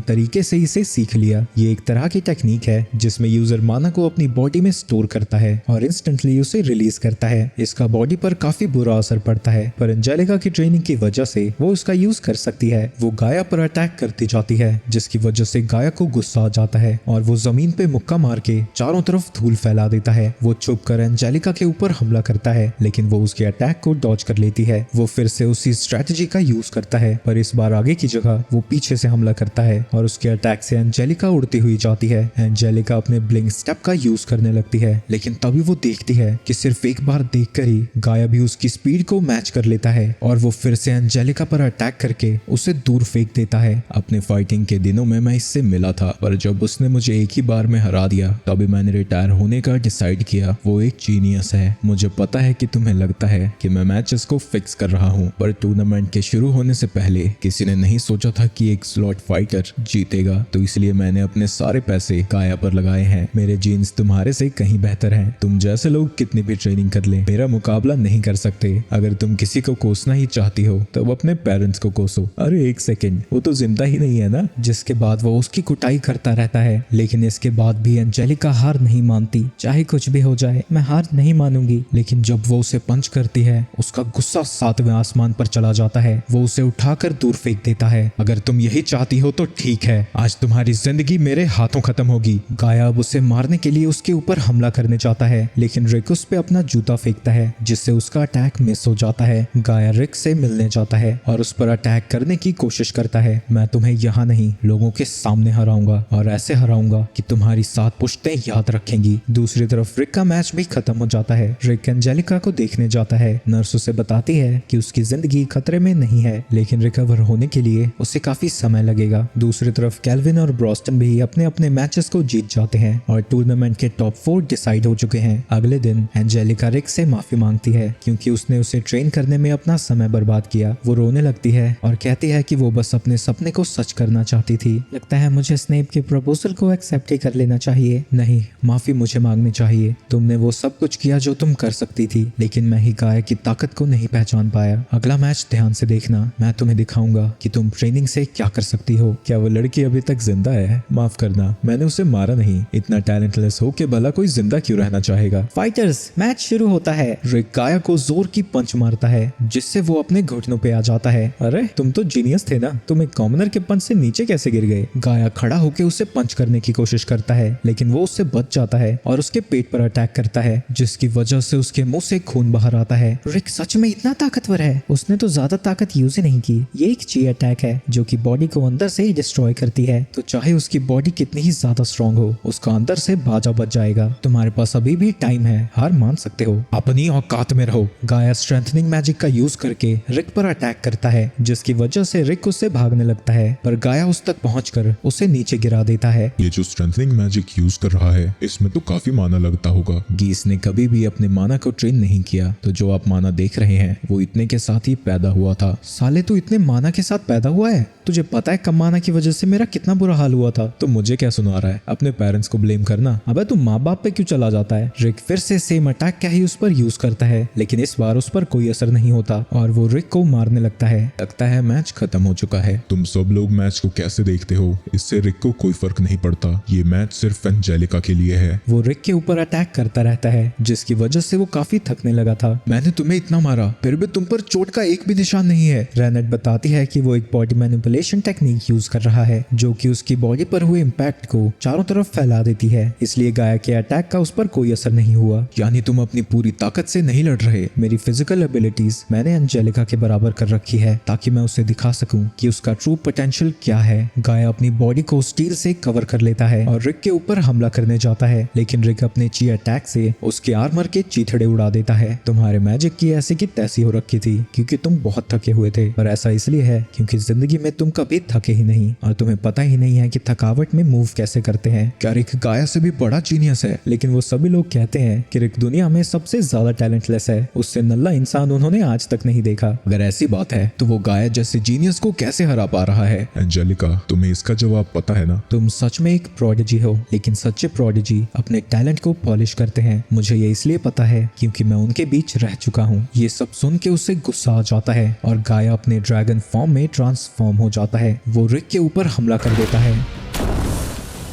तरीके से इसे सीख लिया। ये एक तरह की टेक्निक है जिसमें यूजर माना को अपनी बॉडी में स्टोर करता है और इंस्टेंटली उसे रिलीज करता है। इसका बॉडी पर काफी बुरा असर पड़ता है, पर एंजेलिका की ट्रेनिंग की वजह से वो उसका यूज कर सकती है। वो गाया पर अटैक करती जाती है, जिसकी वजह से गाया को गुस्सा आ जाता है और वो जमीन पे मुक्का मार के चारों तरफ धूल फैला देता है। वो छुप कर एंजेलिका के ऊपर हमला करता है, लेकिन वो उसके अटैक को डॉज कर लेती है। वो फिर से उसी स्ट्रेटजी का यूज करता है, पर इस बार आगे की जगह वो पीछे से हमला करता है और उसके अटैक से एंजेलिका उड़ती हुई जाती है। एंजेलिका अपने ब्लिंक स्टेप का यूज करने लगती है, लेकिन तभी वो देखती है कि सिर्फ एक बार देखकर ही गाया भी उसकी स्पीड को मैच कर लेता है और वो फिर से एंजेलिका पर अटैक करके उसे दूर फेंक देता है। अपने फाइटिंग के दिनों में मैं इससे मिला था, पर जब उसने मुझे एक ही बार में हरा दिया तभी मैंने रिटायर होने का डिसाइड किया। वो एक जीनियस है। मुझे पता है कि तुम्हें लगता है कि मैं मैचेस को फिक्स कर रहा हूँ, पर टूर्नामेंट के शुरू होने से पहले किसी ने नहीं सोचा था कि एक स्लॉट फाइटर जीतेगा, तो इसलिए मैंने अपने सारे पैसे गाया पर लगाए हैं। मेरे जीन्स तुम्हारे से कहीं बेहतर हैं। तुम जैसे लोग कितनी भी ट्रेनिंग कर लें, मेरा मुकाबला नहीं कर सकते। अगर तुम किसी को कोसना ही चाहती हो तो वो अपने पेरेंट्स को कोसो। अरे एक सेकेंड, वो तो जिंदा ही नहीं है ना? जिसके बाद वो उसकी कुटाई करता रहता है, लेकिन इसके बाद भी एंजेलिका हार नहीं मानती। चाहे कुछ भी हो जाए, मैं हार नहीं मानूंगी। लेकिन जब वो उसे पंच करती है, उसका गुस्सा 7वें आसमान पर चला जाता है। वो उसे उठाकर दूर फेंक देता है। अगर तुम यही चाहती हो तो ठीक है, आज तुम्हारी जिंदगी मेरे हाथों खत्म होगी। गाया अब उसे मारने के लिए उसके ऊपर हमला करने चाहता है, लेकिन रिक उस पे अपना जूता फेंकता है, जिससे उसका अटैक मिस हो जाता है। गाया रिक से मिलने जाता है और उस पर अटैक करने की कोशिश करता है। मैं तुम्हें यहाँ नहीं, लोगों के सामने हराऊंगा और ऐसे हराऊंगा कि तुम्हारी 7 पुश्तें याद रखेंगी। दूसरी तरफ रिक का मैच भी खत्म हो जाता है। रिक एंजेलिका को देखने जाता है। नर्स उसे बताती है कि उसकी जिंदगी खतरे में नहीं है, लेकिन रिकवर होने के लिए उसे काफी समय लगेगा। दूसरी तरफ केल्विन और ब्रॉस्टन भी अपने अपने मैचेस को जीत जाते हैं और टूर्नामेंट के टॉप 4 डिसाइड हो चुके हैं। अगले दिन एंजेलिका रिक से माफी मांगती है क्योंकि उसने उसे ट्रेन करने में अपना समय बर्बाद किया। वो रोने लगती है और कहती है कि वो बस अपने सपने को सच करना चाहती थी। लगता है मुझे स्नेप के प्रपोजल को एक्सेप्ट ही कर लेना चाहिए। नहीं, माफी मुझे मांगनी चाहिए। तुमने वो सब कुछ किया जो तुम कर सकती थी, लेकिन मैं ही गाय की ताकत को नहीं पहचान पाया। अगला मैच ध्यान से देखना, मैं तुम्हें दिखाऊंगा कि तुम ट्रेनिंग से क्या कर सकती हो। क्या वो लड़की अभी तक जिंदा है? माफ करना, मैंने उसे मारा नहीं। इतना टैलेंटलेस हो के भला कोई जिंदा क्यों रहना चाहेगा? फाइटर्स, मैच शुरू होता है। रिक गाया को जोर की पंच मारता है जिससे वो अपने घुटनों पे आ जाता है। अरे तुम तो जीनियस थे ना, तुम एक कॉमनर के पंच से नीचे कैसे गिर गए? गाया खड़ा होकर उसे पंच करने की कोशिश करता है, लेकिन वो उससे बच जाता है और उसके पेट पर अटैक करता है, जिसकी वजह से उसके मुंह से खून बाहर आता है। रिक सच में इतना ताकतवर है? उसने तो ज्यादा ताकत यूज ही नहीं की। ये एक ची अटैक है जो कि बॉडी को अंदर से ही डिस्ट्रॉय करती है। तो चाहे उसकी बॉडी कितनी ही ज्यादा स्ट्रांग हो, उसका अंदर से बाजा बच जाएगा। तुम्हारे पास अभी भी टाइम है, हार मान सकते हो। अपनी औकात में रहो। गाया स्ट्रेंथनिंग मैजिक का यूज करके रिक पर अटैक करता है, जिसकी वजह से रिक उससे भागने लगता है, पर गाया उस तक पहुंचकर उसे नीचे गिरा देता है। ये जो स्ट्रेंथनिंग मैजिक यूज कर रहा है, इसमें तो काफी माना लगता होगा। गीस ने कभी भी अपने माना को ट्रेन नहीं किया, तो जो आप माना देख रहे हैं वो इतने के साथ ही पैदा हुआ था। साले तू इतने माना के साथ पैदा हुआ है? तुझे पता है कम माना की वजह से मेरा कितना बुरा हाल हुआ था? तो मुझे क्या सुना रहा है? अपने पेरेंट्स को ब्लेम करना। अबे तू माँ बाप पे क्यों चला जाता है? रिक फिर से सेम अटैक क्या ही उस पर यूज करता है, लेकिन इस बार उस पर कोई असर नहीं होता और वो रिक को मारने लगता है। लगता है मैच खत्म हो चुका है। तुम सब लोग मैच को कैसे देखते हो? इससे रिक को कोई फर्क नहीं पड़ता। ये मैच सिर्फ एंजेलिका के लिए है। वो रिक के ऊपर अटैक करता रहता है, जिसकी वजह से वो काफी थकने लगा था। मैंने तुम्हें इतना मारा, फिर भी तुम पर चोट का एक भी निशान नहीं है। रेनेट बताती है कि वो एक बॉडी मैनिपुलेशन टेक्निक यूज कर रहा है, जो कि उसकी बॉडी पर हुए इम्पैक्ट को चारों तरफ फैला देती है, इसलिए गाया के अटैक का उस पर कोई असर नहीं हुआ। यानी तुम अपनी पूरी ताकत से नहीं लड़ रहे। मेरी फिजिकल एबिलिटीज मैंने एंजेलिका के बराबर कर रखी है, ताकि मैं उसे दिखा सकूं कि उसका ट्रू पोटेंशियल क्या है। गाया अपनी बॉडी को स्टील से कवर कर लेता है और रिक के ऊपर हमला करने जाता है, लेकिन रिक अपने ची अटैक से उसके आर्मर के चीथड़े उड़ा देता है। तुम्हारे मैजिक की ऐसी की तैसी हो रखी थी क्योंकि तुम बहुत थके हुए थे, पर ऐसा इसलिए है क्योंकि जिंदगी में तुम कभी थके ही नहीं और तुम्हें पता ही नहीं है कि थकावट में मूव कैसे करते हैं। क्या रिक गाया से भी बड़ा जीनियस है? लेकिन वो सभी लोग कहते हैं कि रिक दुनिया में सबसे ज्यादा टैलेंटलेस है। उससे नल्ला इंसान उन्होंने आज तक नहीं देखा। अगर ऐसी बात है तो वो गाया जैसे जीनियस को कैसे हरा पा रहा है? एंजेलिका, तुम्हें इसका जवाब पता है ना? तुम सच में एक प्रोडिजी हो, लेकिन सच्चे प्रोडिजी अपने टैलेंट को पॉलिश करते हैं। मुझे ये इसलिए पता है क्योंकि मैं उनके बीच रह चुका हूँ। ये सब सुन के उसे गुस्सा आ जाता है और गाया अपने ड्रैगन फॉर्म में ट्रांसफॉर्म हो जाता है। वो रिक के ऊपर हमला कर देता है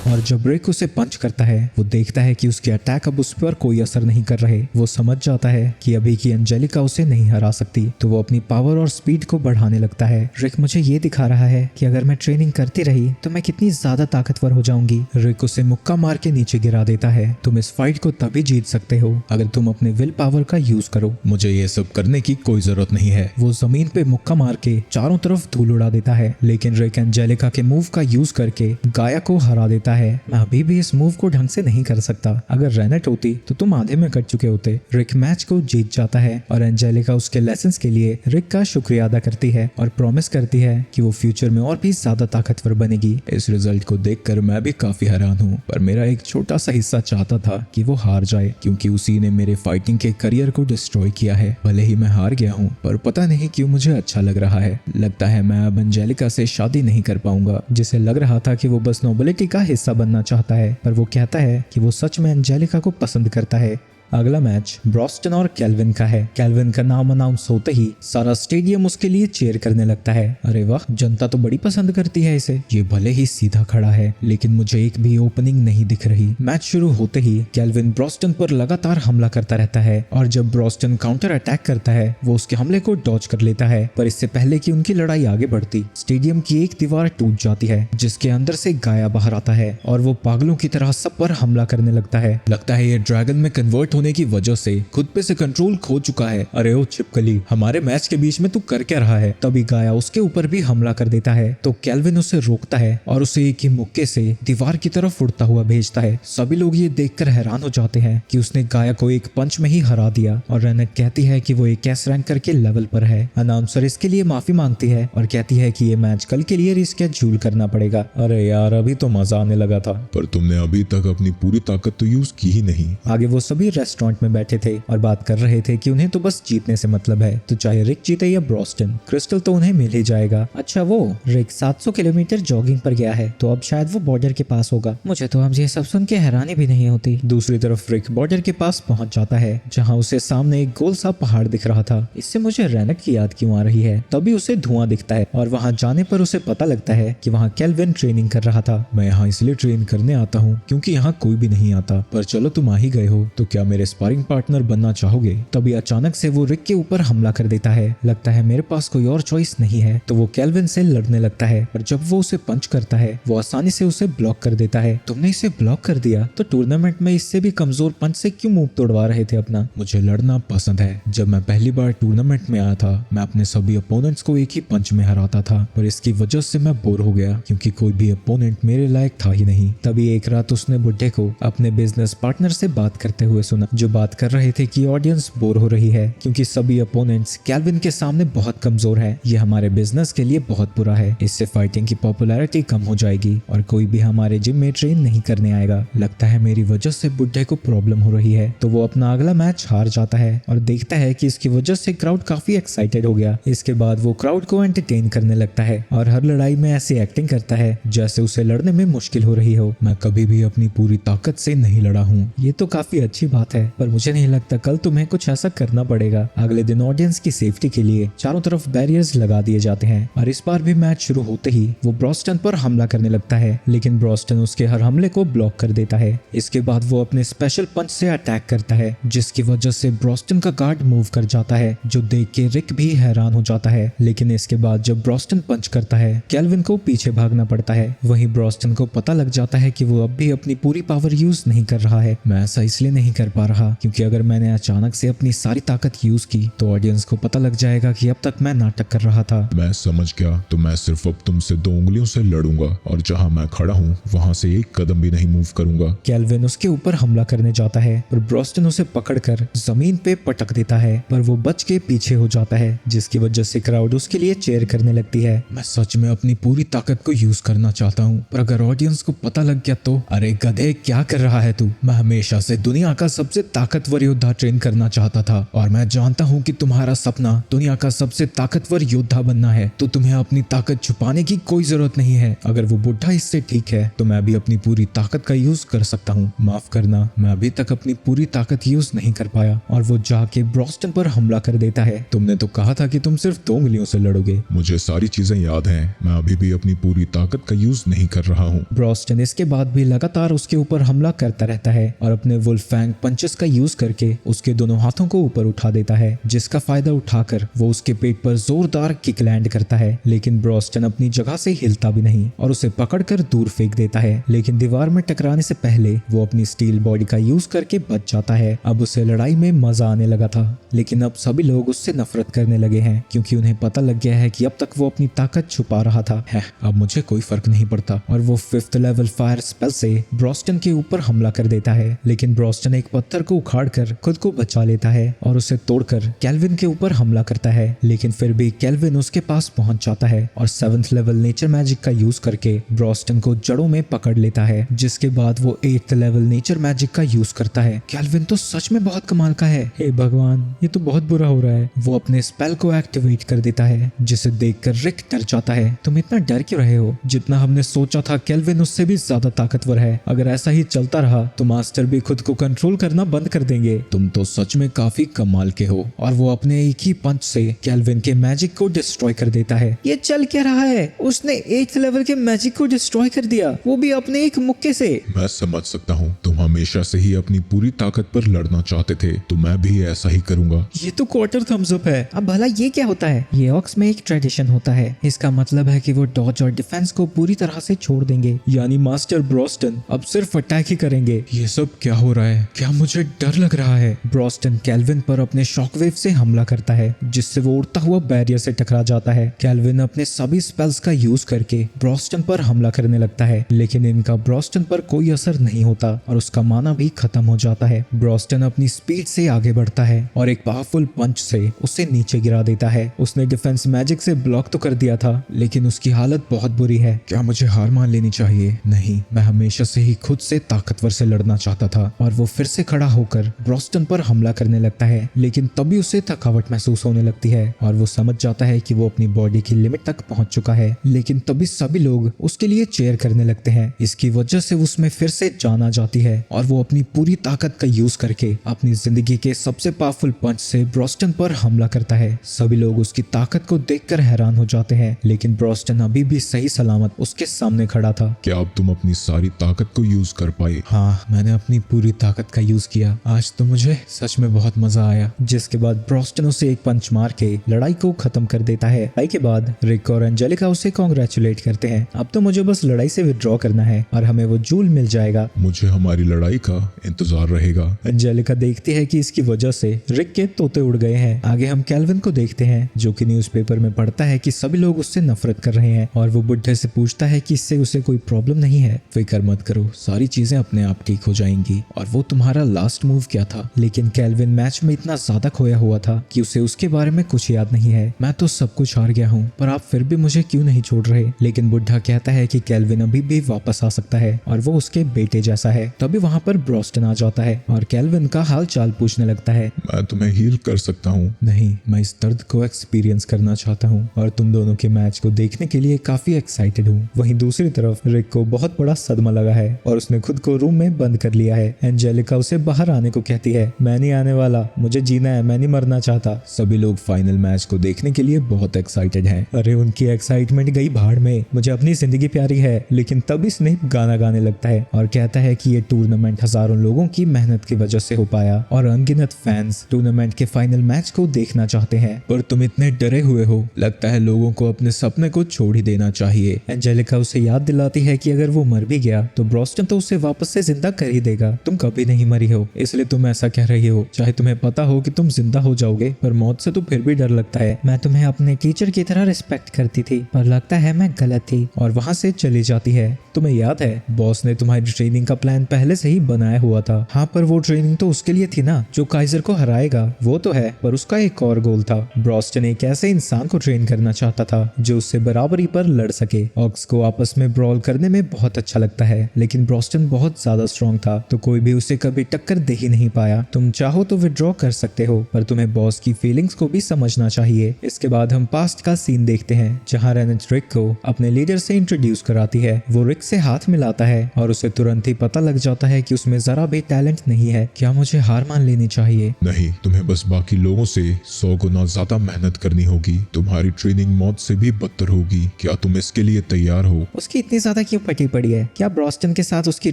और जब रिक उसे पंच करता है, वो देखता है कि उसके अटैक अब उस पर कोई असर नहीं कर रहे। वो समझ जाता है कि अभी की एंजेलिका उसे नहीं हरा सकती, तो वो अपनी पावर और स्पीड को बढ़ाने लगता है। रिक मुझे ये दिखा रहा है कि अगर मैं ट्रेनिंग करती रही तो मैं कितनी ज्यादा ताकतवर हो जाऊंगी। रिक उसे मुक्का मार के नीचे गिरा देता है। तुम इस फाइट को तभी जीत सकते हो अगर तुम अपने विल पावर का यूज करो। मुझे ये सब करने की कोई जरूरत नहीं है। वो जमीन पे मुक्का मार के चारों तरफ धूल उड़ा देता है, लेकिन रिक एंजेलिका के मूव का यूज करके गाया को हरा देता है। मैं अभी भी इस मूव को ढंग से नहीं कर सकता। अगर रेनेट होती तो तुम आधे में कट चुके होते। रिक मैच को जीत जाता है और एंजेलिका उसके लेसन्स के लिए रिक का शुक्रिया अदा करती है और प्रॉमिस करती है कि वो फ्यूचर में और भी ज्यादा ताकतवर बनेगी। इस रिजल्ट को देखकर मैं भी काफी हैरान हूँ, पर मेरा एक छोटा सा हिस्सा चाहता था कि वो हार जाए, क्योंकि उसी ने मेरे फाइटिंग के करियर को डिस्ट्रॉय किया है। भले ही मैं हार गया हूँ, पर पता नहीं क्यों मुझे अच्छा लग रहा है। लगता है मैं अब एंजेलिका से शादी नहीं कर पाऊंगा, जिसे लग रहा था कि वो बस नोबिलिटी का हिस्सा बनना चाहता है, पर वो कहता है कि वो सच में एंजेलिका को पसंद करता है। अगला मैच ब्रॉस्टन और केल्विन का है। केल्विन का नाम अनाउंस होते ही सारा स्टेडियम उसके लिए चीयर करने लगता है। अरे वाह, जनता तो बड़ी पसंद करती है इसे। ये भले ही सीधा खड़ा है, लेकिन मुझे एक भी ओपनिंग नहीं दिख रही। मैच शुरू होते ही केल्विन ब्रॉस्टन पर लगातार हमला करता रहता है और जब ब्रॉस्टन काउंटर अटैक करता है, वो उसके हमले को डॉज कर लेता है। पर इससे पहले कि उनकी लड़ाई आगे बढ़ती, स्टेडियम की एक दीवार टूट जाती है, जिसके अंदर से गाया बाहर आता है और वो पागलों की तरह सब पर हमला करने लगता है। लगता है ये ड्रैगन में कन्वर्ट होने की वजह से खुद पे से कंट्रोल खो चुका है। अरे ओ छिपकली, हमारे मैच के बीच में तू कर क्या रहा है? तभी गाया उसके ऊपर भी हमला कर देता है तो केल्विन उसे रोकता है और उसे एक ही मुक्के से दीवार की तरफ उड़ता हुआ भेजता है। सभी लोग ये देखकर हैरान हो जाते हैं कि उसने गाया को एक पंच में ही हरा दिया और रेनेट कहती है कि वो एक एस रैंक करके लेवल पर है। अनाउंसर इसके लिए माफी मांगती है और कहती है कि ये मैच कल के लिए रिस्केड्यूल करना पड़ेगा। अरे यार, अभी तो मजा आने लगा था। पर तुमने अभी तक अपनी पूरी ताकत तो यूज की ही नहीं। आगे वो सभी रेस्टोरेंट में बैठे थे और बात कर रहे थे कि उन्हें तो बस जीतने से मतलब है, तो चाहे रिक जीते या ब्रॉस्टन, क्रिस्टल तो उन्हें मिल ही जाएगा। अच्छा, वो रिक 700 किलोमीटर जॉगिंग पर गया है तो अब शायद वो बॉर्डर के पास होगा। मुझे तो अब ये सब सुन के हैरानी भी नहीं होती। दूसरी तरफ रिक बॉर्डर के पास पहुंच जाता है जहां उसे सामने एक गोल सा पहाड़ दिख रहा था। इससे मुझे रेनेट की याद क्यों आ रही है? तभी उसे धुआं दिखता है और वहां जाने पर उसे पता लगता है कि वहां केल्विन ट्रेनिंग कर रहा था। मैं यहाँ इसलिए ट्रेन करने आता हूँ क्योंकि यहाँ कोई भी नहीं आता, पर चलो तुम आ ही गए हो तो क्या मेरे स्पारिंग पार्टनर बनना चाहोगे? तभी अचानक से वो रिक के ऊपर हमला कर देता है। लगता है मेरे पास कोई और चॉइस नहीं है, तो वो केल्विन से लड़ने लगता है। पर जब वो उसे पंच करता है वो आसानी से उसे ब्लॉक कर देता है। तुमने इसे ब्लॉक कर दिया तो टूर्नामेंट में इससे भी कमजोर पंच से क्यों मुंह तोड़वा रहे थे अपना? मुझे लड़ना पसंद है। जब मैं पहली बार टूर्नामेंट में आया था मैं अपने सभी अपोनेंट्स को एक ही पंच में हराता था, पर इसकी वजह से मैं बोर हो गया क्योंकि कोई भी अपोनेंट मेरे लायक था ही नहीं। तभी एक रात उसने बुड्ढे को अपने बिजनेस पार्टनर से बात करते हुए सुना, जो बात कर रहे थे कि ऑडियंस बोर हो रही है क्योंकि सभी अपोनेंट्स केल्विन के सामने बहुत कमजोर है। ये हमारे बिजनेस के लिए बहुत बुरा है। इससे फाइटिंग की पॉपुलैरिटी कम हो जाएगी और कोई भी हमारे जिम में ट्रेन नहीं करने आएगा। लगता है मेरी वजह से बुड्ढे को प्रॉब्लम हो रही है, तो वो अपना अगला मैच हार जाता है और देखता है कि इसकी वजह से क्राउड काफी एक्साइटेड हो गया। इसके बाद वो क्राउड को एंटरटेन करने लगता है और हर लड़ाई में ऐसी एक्टिंग करता है जैसे उसे लड़ने में मुश्किल हो रही हो। मैं कभी भी अपनी पूरी ताकत से नहीं लड़ा हूँ। ये तो काफी अच्छी बात है, पर मुझे नहीं लगता कल तुम्हें कुछ ऐसा करना पड़ेगा। अगले दिन ऑडियंस की सेफ्टी के लिए चारों तरफ बैरियर्स लगा दिए जाते हैं और इस बार भी मैच शुरू होते ही वो ब्रॉस्टन पर हमला करने लगता है, लेकिन ब्रॉस्टन उसके हर हमले को ब्लॉक कर देता है। इसके बाद वो अपने स्पेशल पंच से अटैक करता है जिसकी वजह से ब्रॉस्टन का गार्ड मूव कर जाता है, जो देख के रिक भी हैरान हो जाता है। लेकिन इसके बाद जब ब्रॉस्टन पंच करता है केल्विन को पीछे भागना पड़ता है। वहीं ब्रॉस्टन को पता लग जाता है कि वो अब भी अपनी पूरी पावर यूज नहीं कर रहा है। मैं ऐसा इसलिए नहीं कर पा रहा क्योंकि अगर मैंने अचानक से अपनी सारी ताकत यूज की तो ऑडियंस को पता लग जाएगा कि अब तक मैं नाटक कर रहा था। मैं समझ गया, तो मैं सिर्फ अब तुमसे 2 उंगलियों से लड़ूंगा और जहां मैं खड़ा हूँ वहां से एक कदम भी नहीं मूव करूंगा। केल्विन उसके ऊपर हमला करने जाता है पर ब्रॉस्टन उसे पकड़कर जमीन पे पटक देता है, पर वो बच के पीछे हो जाता है जिसकी वजह से क्राउड उसके लिए चेयर करने लगती है। मैं सच में अपनी पूरी ताकत को यूज करना चाहता हूँ, पर अगर ऑडियंस को पता लग गया तो? अरे गधे, क्या कर रहा है तू? मैं हमेशा से दुनिया का सबसे ताकतवर योद्धा ट्रेन करना चाहता था और मैं जानता हूँ कि तुम्हारा सपना दुनिया का सबसे ताकतवर योद्धा बनना है, तो तुम्हें अपनी ताकत छुपाने की कोई जरूरत नहीं है। अगर वो बुढ़ा इससे ठीक है तो मैं भी अपनी पूरी ताकत का यूज कर सकता हूँ। माफ करना, मैं अभी तक अपनी पूरी ताकत यूज नहीं कर पाया। और वो जाके ब्रॉस्टन पर हमला कर देता है। तुमने तो कहा था कि तुम सिर्फ 2 उंगलियों से लड़ोगे। मुझे सारी चीजें याद हैं, मैं अभी भी अपनी पूरी ताकत का यूज नहीं कर रहा हूँ। ब्रॉस्टन इसके बाद भी लगातार उसके ऊपर हमला करता रहता है और अपने वुल्फ फैंग पंचेस का यूज करके उसके दोनों हाथों को ऊपर उठा देता है, जिसका फायदा उठाकर वो उसके पेट पर जोरदार किक लैंड करता है। लेकिन ब्रॉस्टन अपनी जगह से हिलता भी नहीं और उसे पकड़कर दूर फेंक देता है। लेकिन दीवार में टकराने से पहले वो अपनी स्टील बॉडी का यूज करके बच जाता है। अब उसे लड़ाई में मजा आने लगा था, लेकिन अब सभी लोग उससे नफरत करने लगे हैं क्योंकि उन्हें पता लग गया है कि अब तक वो अपनी ताकत छुपा रहा था। अब मुझे कोई फर्क नहीं पड़ता। और वो 5th लेवल फायर स्पेल से ब्रॉस्टन के ऊपर हमला कर देता है, लेकिन ब्रॉस्टन एक पत्थर को उखाड़कर खुद को बचा लेता है और उसे तोड़कर केल्विन के ऊपर हमला करता है। लेकिन फिर भी केल्विन उसके पास पहुंच जाता है और 7th लेवल नेचर मैजिक का यूज करके ब्रॉस्टन को जड़ों में पकड़ लेता है, जिसके बाद वो 8th लेवल नेचर मैजिक का यूज करता है। केल्विन तो सच में बहुत कमाल का है। हे भगवान, ये तो बहुत बुरा हो रहा है। वो अपने स्पेल को एक्टिवेट कर देता है, जिसे देखकर रिक डर जाता है। तुम इतना डर क्यों रहे हो? जितना हमने सोचा था केल्विन उससे भी ज्यादा ताकतवर है। अगर ऐसा ही चलता रहा तो मास्टर भी खुद को कंट्रोल करना बंद कर देंगे। तुम तो सच में काफी कमाल के हो। और वो अपने एक ही पंच से केल्विन के मैजिक को डिस्ट्रॉय कर देता है। ये चल क्या रहा है? उसने 8th लेवल के मैजिक को डिस्ट्रॉय कर दिया, वो भी अपने एक मुक्के से। मैं समझ सकता हूँ तुम तुम हमेशा से ही अपनी पूरी ताकत पर लड़ना चाहते थे, तो मैं भी ऐसा ही करूंगा। ये तो क्वार्टर थम्स अप है। अब भला ये क्या होता है? ये ऑक्स में एक ट्रेडिशन होता है। इसका मतलब है कि वो डॉज और डिफेंस को पूरी तरह से छोड़ देंगे। यानी मास्टर ब्रोस्टन अब सिर्फ अटैक ही करेंगे। ये सब क्या हो रहा है? क्या मुझे डर लग रहा है? ब्रोस्टन कैल्विन पर अपने शॉकवेव से हमला करता है, जिससे वो उड़ता हुआ बैरियर से टकरा जाता है। कैल्विन अपने सभी स्पेल्स का यूज करके ब्रोस्टन पर हमला करने लगता है, लेकिन इनका ब्रोस्टन पर कोई असर नहीं होता और उसका माना भी खत्म हो जाता है। ब्रोस्टन अपनी स्पीड से आगे बढ़ता है और एक पावरफुल पंच से उसे नीचे गिरा देता है। उसने डिफेंस मैजिक से ब्लॉक तो कर दिया था, लेकिन उसकी हालत बहुत बुरी है। क्या मुझे हार मान लेनी चाहिए? नहीं, मैं हमेशा से ही खुद से ताकतवर से लड़ना चाहता था। और वो फिर से खड़ा होकर ब्रोस्टन पर हमला करने लगता है, लेकिन तभी उसे थकावट महसूस होने लगती है और वो समझ जाता है कि वो अपनी बॉडी की लिमिट तक पहुंच चुका है। लेकिन तभी सभी लोग उसके लिए चेयर करने लगते हैं। इसकी वजह से उसमें फिर से जान आ जाती है और वो अपनी पूरी ताकत का यूज करके अपनी जिंदगी के सबसे पावरफुल पंच से ब्रोस्टन पर हमला करता है। सभी लोग उसकी ताकत को देखकर हैरान हो जाते हैं, लेकिन ब्रोस्टन अभी भी सही सलामत उसके सामने खड़ा था। क्या अब तुम अपनी सारी ताकत को यूज कर पाए? हाँ, मैंने अपनी पूरी ताकत का यूज किया। आज तो मुझे सच में बहुत मजा आया। जिसके बाद ब्रोस्टन उसे एक पंच मार के लड़ाई को खत्म कर देता है। लड़ाई के बाद रिक और एंजेलिका उसे कॉन्ग्रेचुलेट करते हैं। अब तो मुझे बस लड़ाई से विड्रॉ करना है और हमें वो जूल मिल जाएगा। मुझे हमारी लड़ाई का इंतजार रहेगा। एंजेलिका देखती है कि इसकी वजह से रिक के तोते उड़ गए हैं। आगे हम कैल्विन को देखते हैं, जो कि न्यूज़पेपर में पढ़ता है कि सभी लोग उससे नफरत कर रहे हैं और वो बुढ़े से पूछता है कि इससे उसे कोई प्रॉब्लम नहीं है। फिक्र मत करो, सारी चीजें अपने आप ठीक हो जाएंगी। और वो तुम्हारा लास्ट मूव क्या था? लेकिन कैल्विन मैच में इतना ज्यादा खोया हुआ था कि उसे उसके बारे में कुछ याद नहीं है। मैं तो सब कुछ हार गया हूँ, पर आप फिर भी मुझे क्यों नहीं छोड़ रहे? लेकिन बुढ़ा कहता है कि कैल्विन अभी भी वापस आ सकता है और वो उसके बेटे जैसा है। तभी वहाँ पर ब्रोस्टन आ जाता है और कैल्विन का हाल चाल पूछने लगता है। मैं तुम्हें हील कर सकता हूँ। नहीं, मैं इस दर्द को एक्सपीरियंस करना चाहता हूँ और तुम दोनों के मैच को देखने के लिए काफी एक्साइटेड हूँ। वहीं दूसरी तरफ रिक को बहुत बड़ा सदमा लगा है और उसने खुद को रूम में बंद कर लिया है। एंजेलिका उसे बाहर आने को कहती है। मैं नहीं आने वाला, मुझे जीना है, मैं नहीं मरना चाहता। सभी लोग फाइनल मैच को देखने के लिए बहुत एक्साइटेड हैं। अरे उनकी एक्साइटमेंट गई भाड़ में, मुझे अपनी जिंदगी प्यारी है। लेकिन तभी स्नेप गाना गाने लगता है और कहता है कि ये टूर्नामेंट हजारों लोगों की मेहनत की वजह से हो पाया और अनगिनत फैंस टूर्नामेंट के फाइनल मैच को देखना चाहते हैं। पर तुम इतने डरे हुए हो, लगता है लोगों को अपने सपने को छोड़ ही देना चाहिए। एंजेलिका उसे याद दिलाती है कि अगर वो मर भी गया तो ब्रोस्टन तो उसे वापस से जिंदा कर ही देगा। तुम कभी नहीं मरी हो, इसलिए तुम ऐसा कह रही हो। चाहे तुम्हें पता हो कि तुम जिंदा हो जाओगे, पर मौत से तो फिर भी डर लगता है। मैं तुम्हें अपने टीचर की तरह रिस्पेक्ट करती थी, पर लगता है मैं गलत थी। और वहाँ से चली जाती है। तुम्हें याद है, बॉस ने तुम्हारी ट्रेनिंग का प्लान पहले से ही बनाया हुआ था। हाँ, पर वो ट्रेनिंग तो उसके लिए थी ना जो काइजर को हराएगा। वो तो है, पर उसका एक और गोल था। ब्रोस्टन एक ऐसे इंसान को ट्रेन करना चाहता था जो उससे बराबरी पर लड़ सके। ऑक्स को आपस में ब्रॉल करने में बहुत अच्छा लगता है, लेकिन ब्रोस्टन बहुत ज्यादा स्ट्रॉन्ग था, तो कोई भी उसे कभी टक्कर दे ही नहीं पाया। तुम चाहो तो विड्रॉ कर सकते हो, पर तुम्हें बॉस की फीलिंग्स को भी समझना चाहिए। इसके बाद हम पास्ट का सीन देखते हैं, जहाँ रेनेट रिक को अपने लीडर से इंट्रोड्यूस कराती है। वो रिक से हाथ मिलाता है और उसे तुरंत ही पता लग जाता है कि उसमें जरा भी टैलेंट नहीं है। क्या मुझे हार मान लेनी चाहिए? नहीं, तुम्हें बस बाकी लोगों से 100 गुना ज्यादा मेहनत करनी होगी। तुम्हारी ट्रेनिंग मौत से भी बदतर होगी। क्या तुम इसके लिए तैयार हो? उसकी इतनी ज्यादा क्यों फटी पड़ी है? क्या ब्रोस्टन के साथ उसकी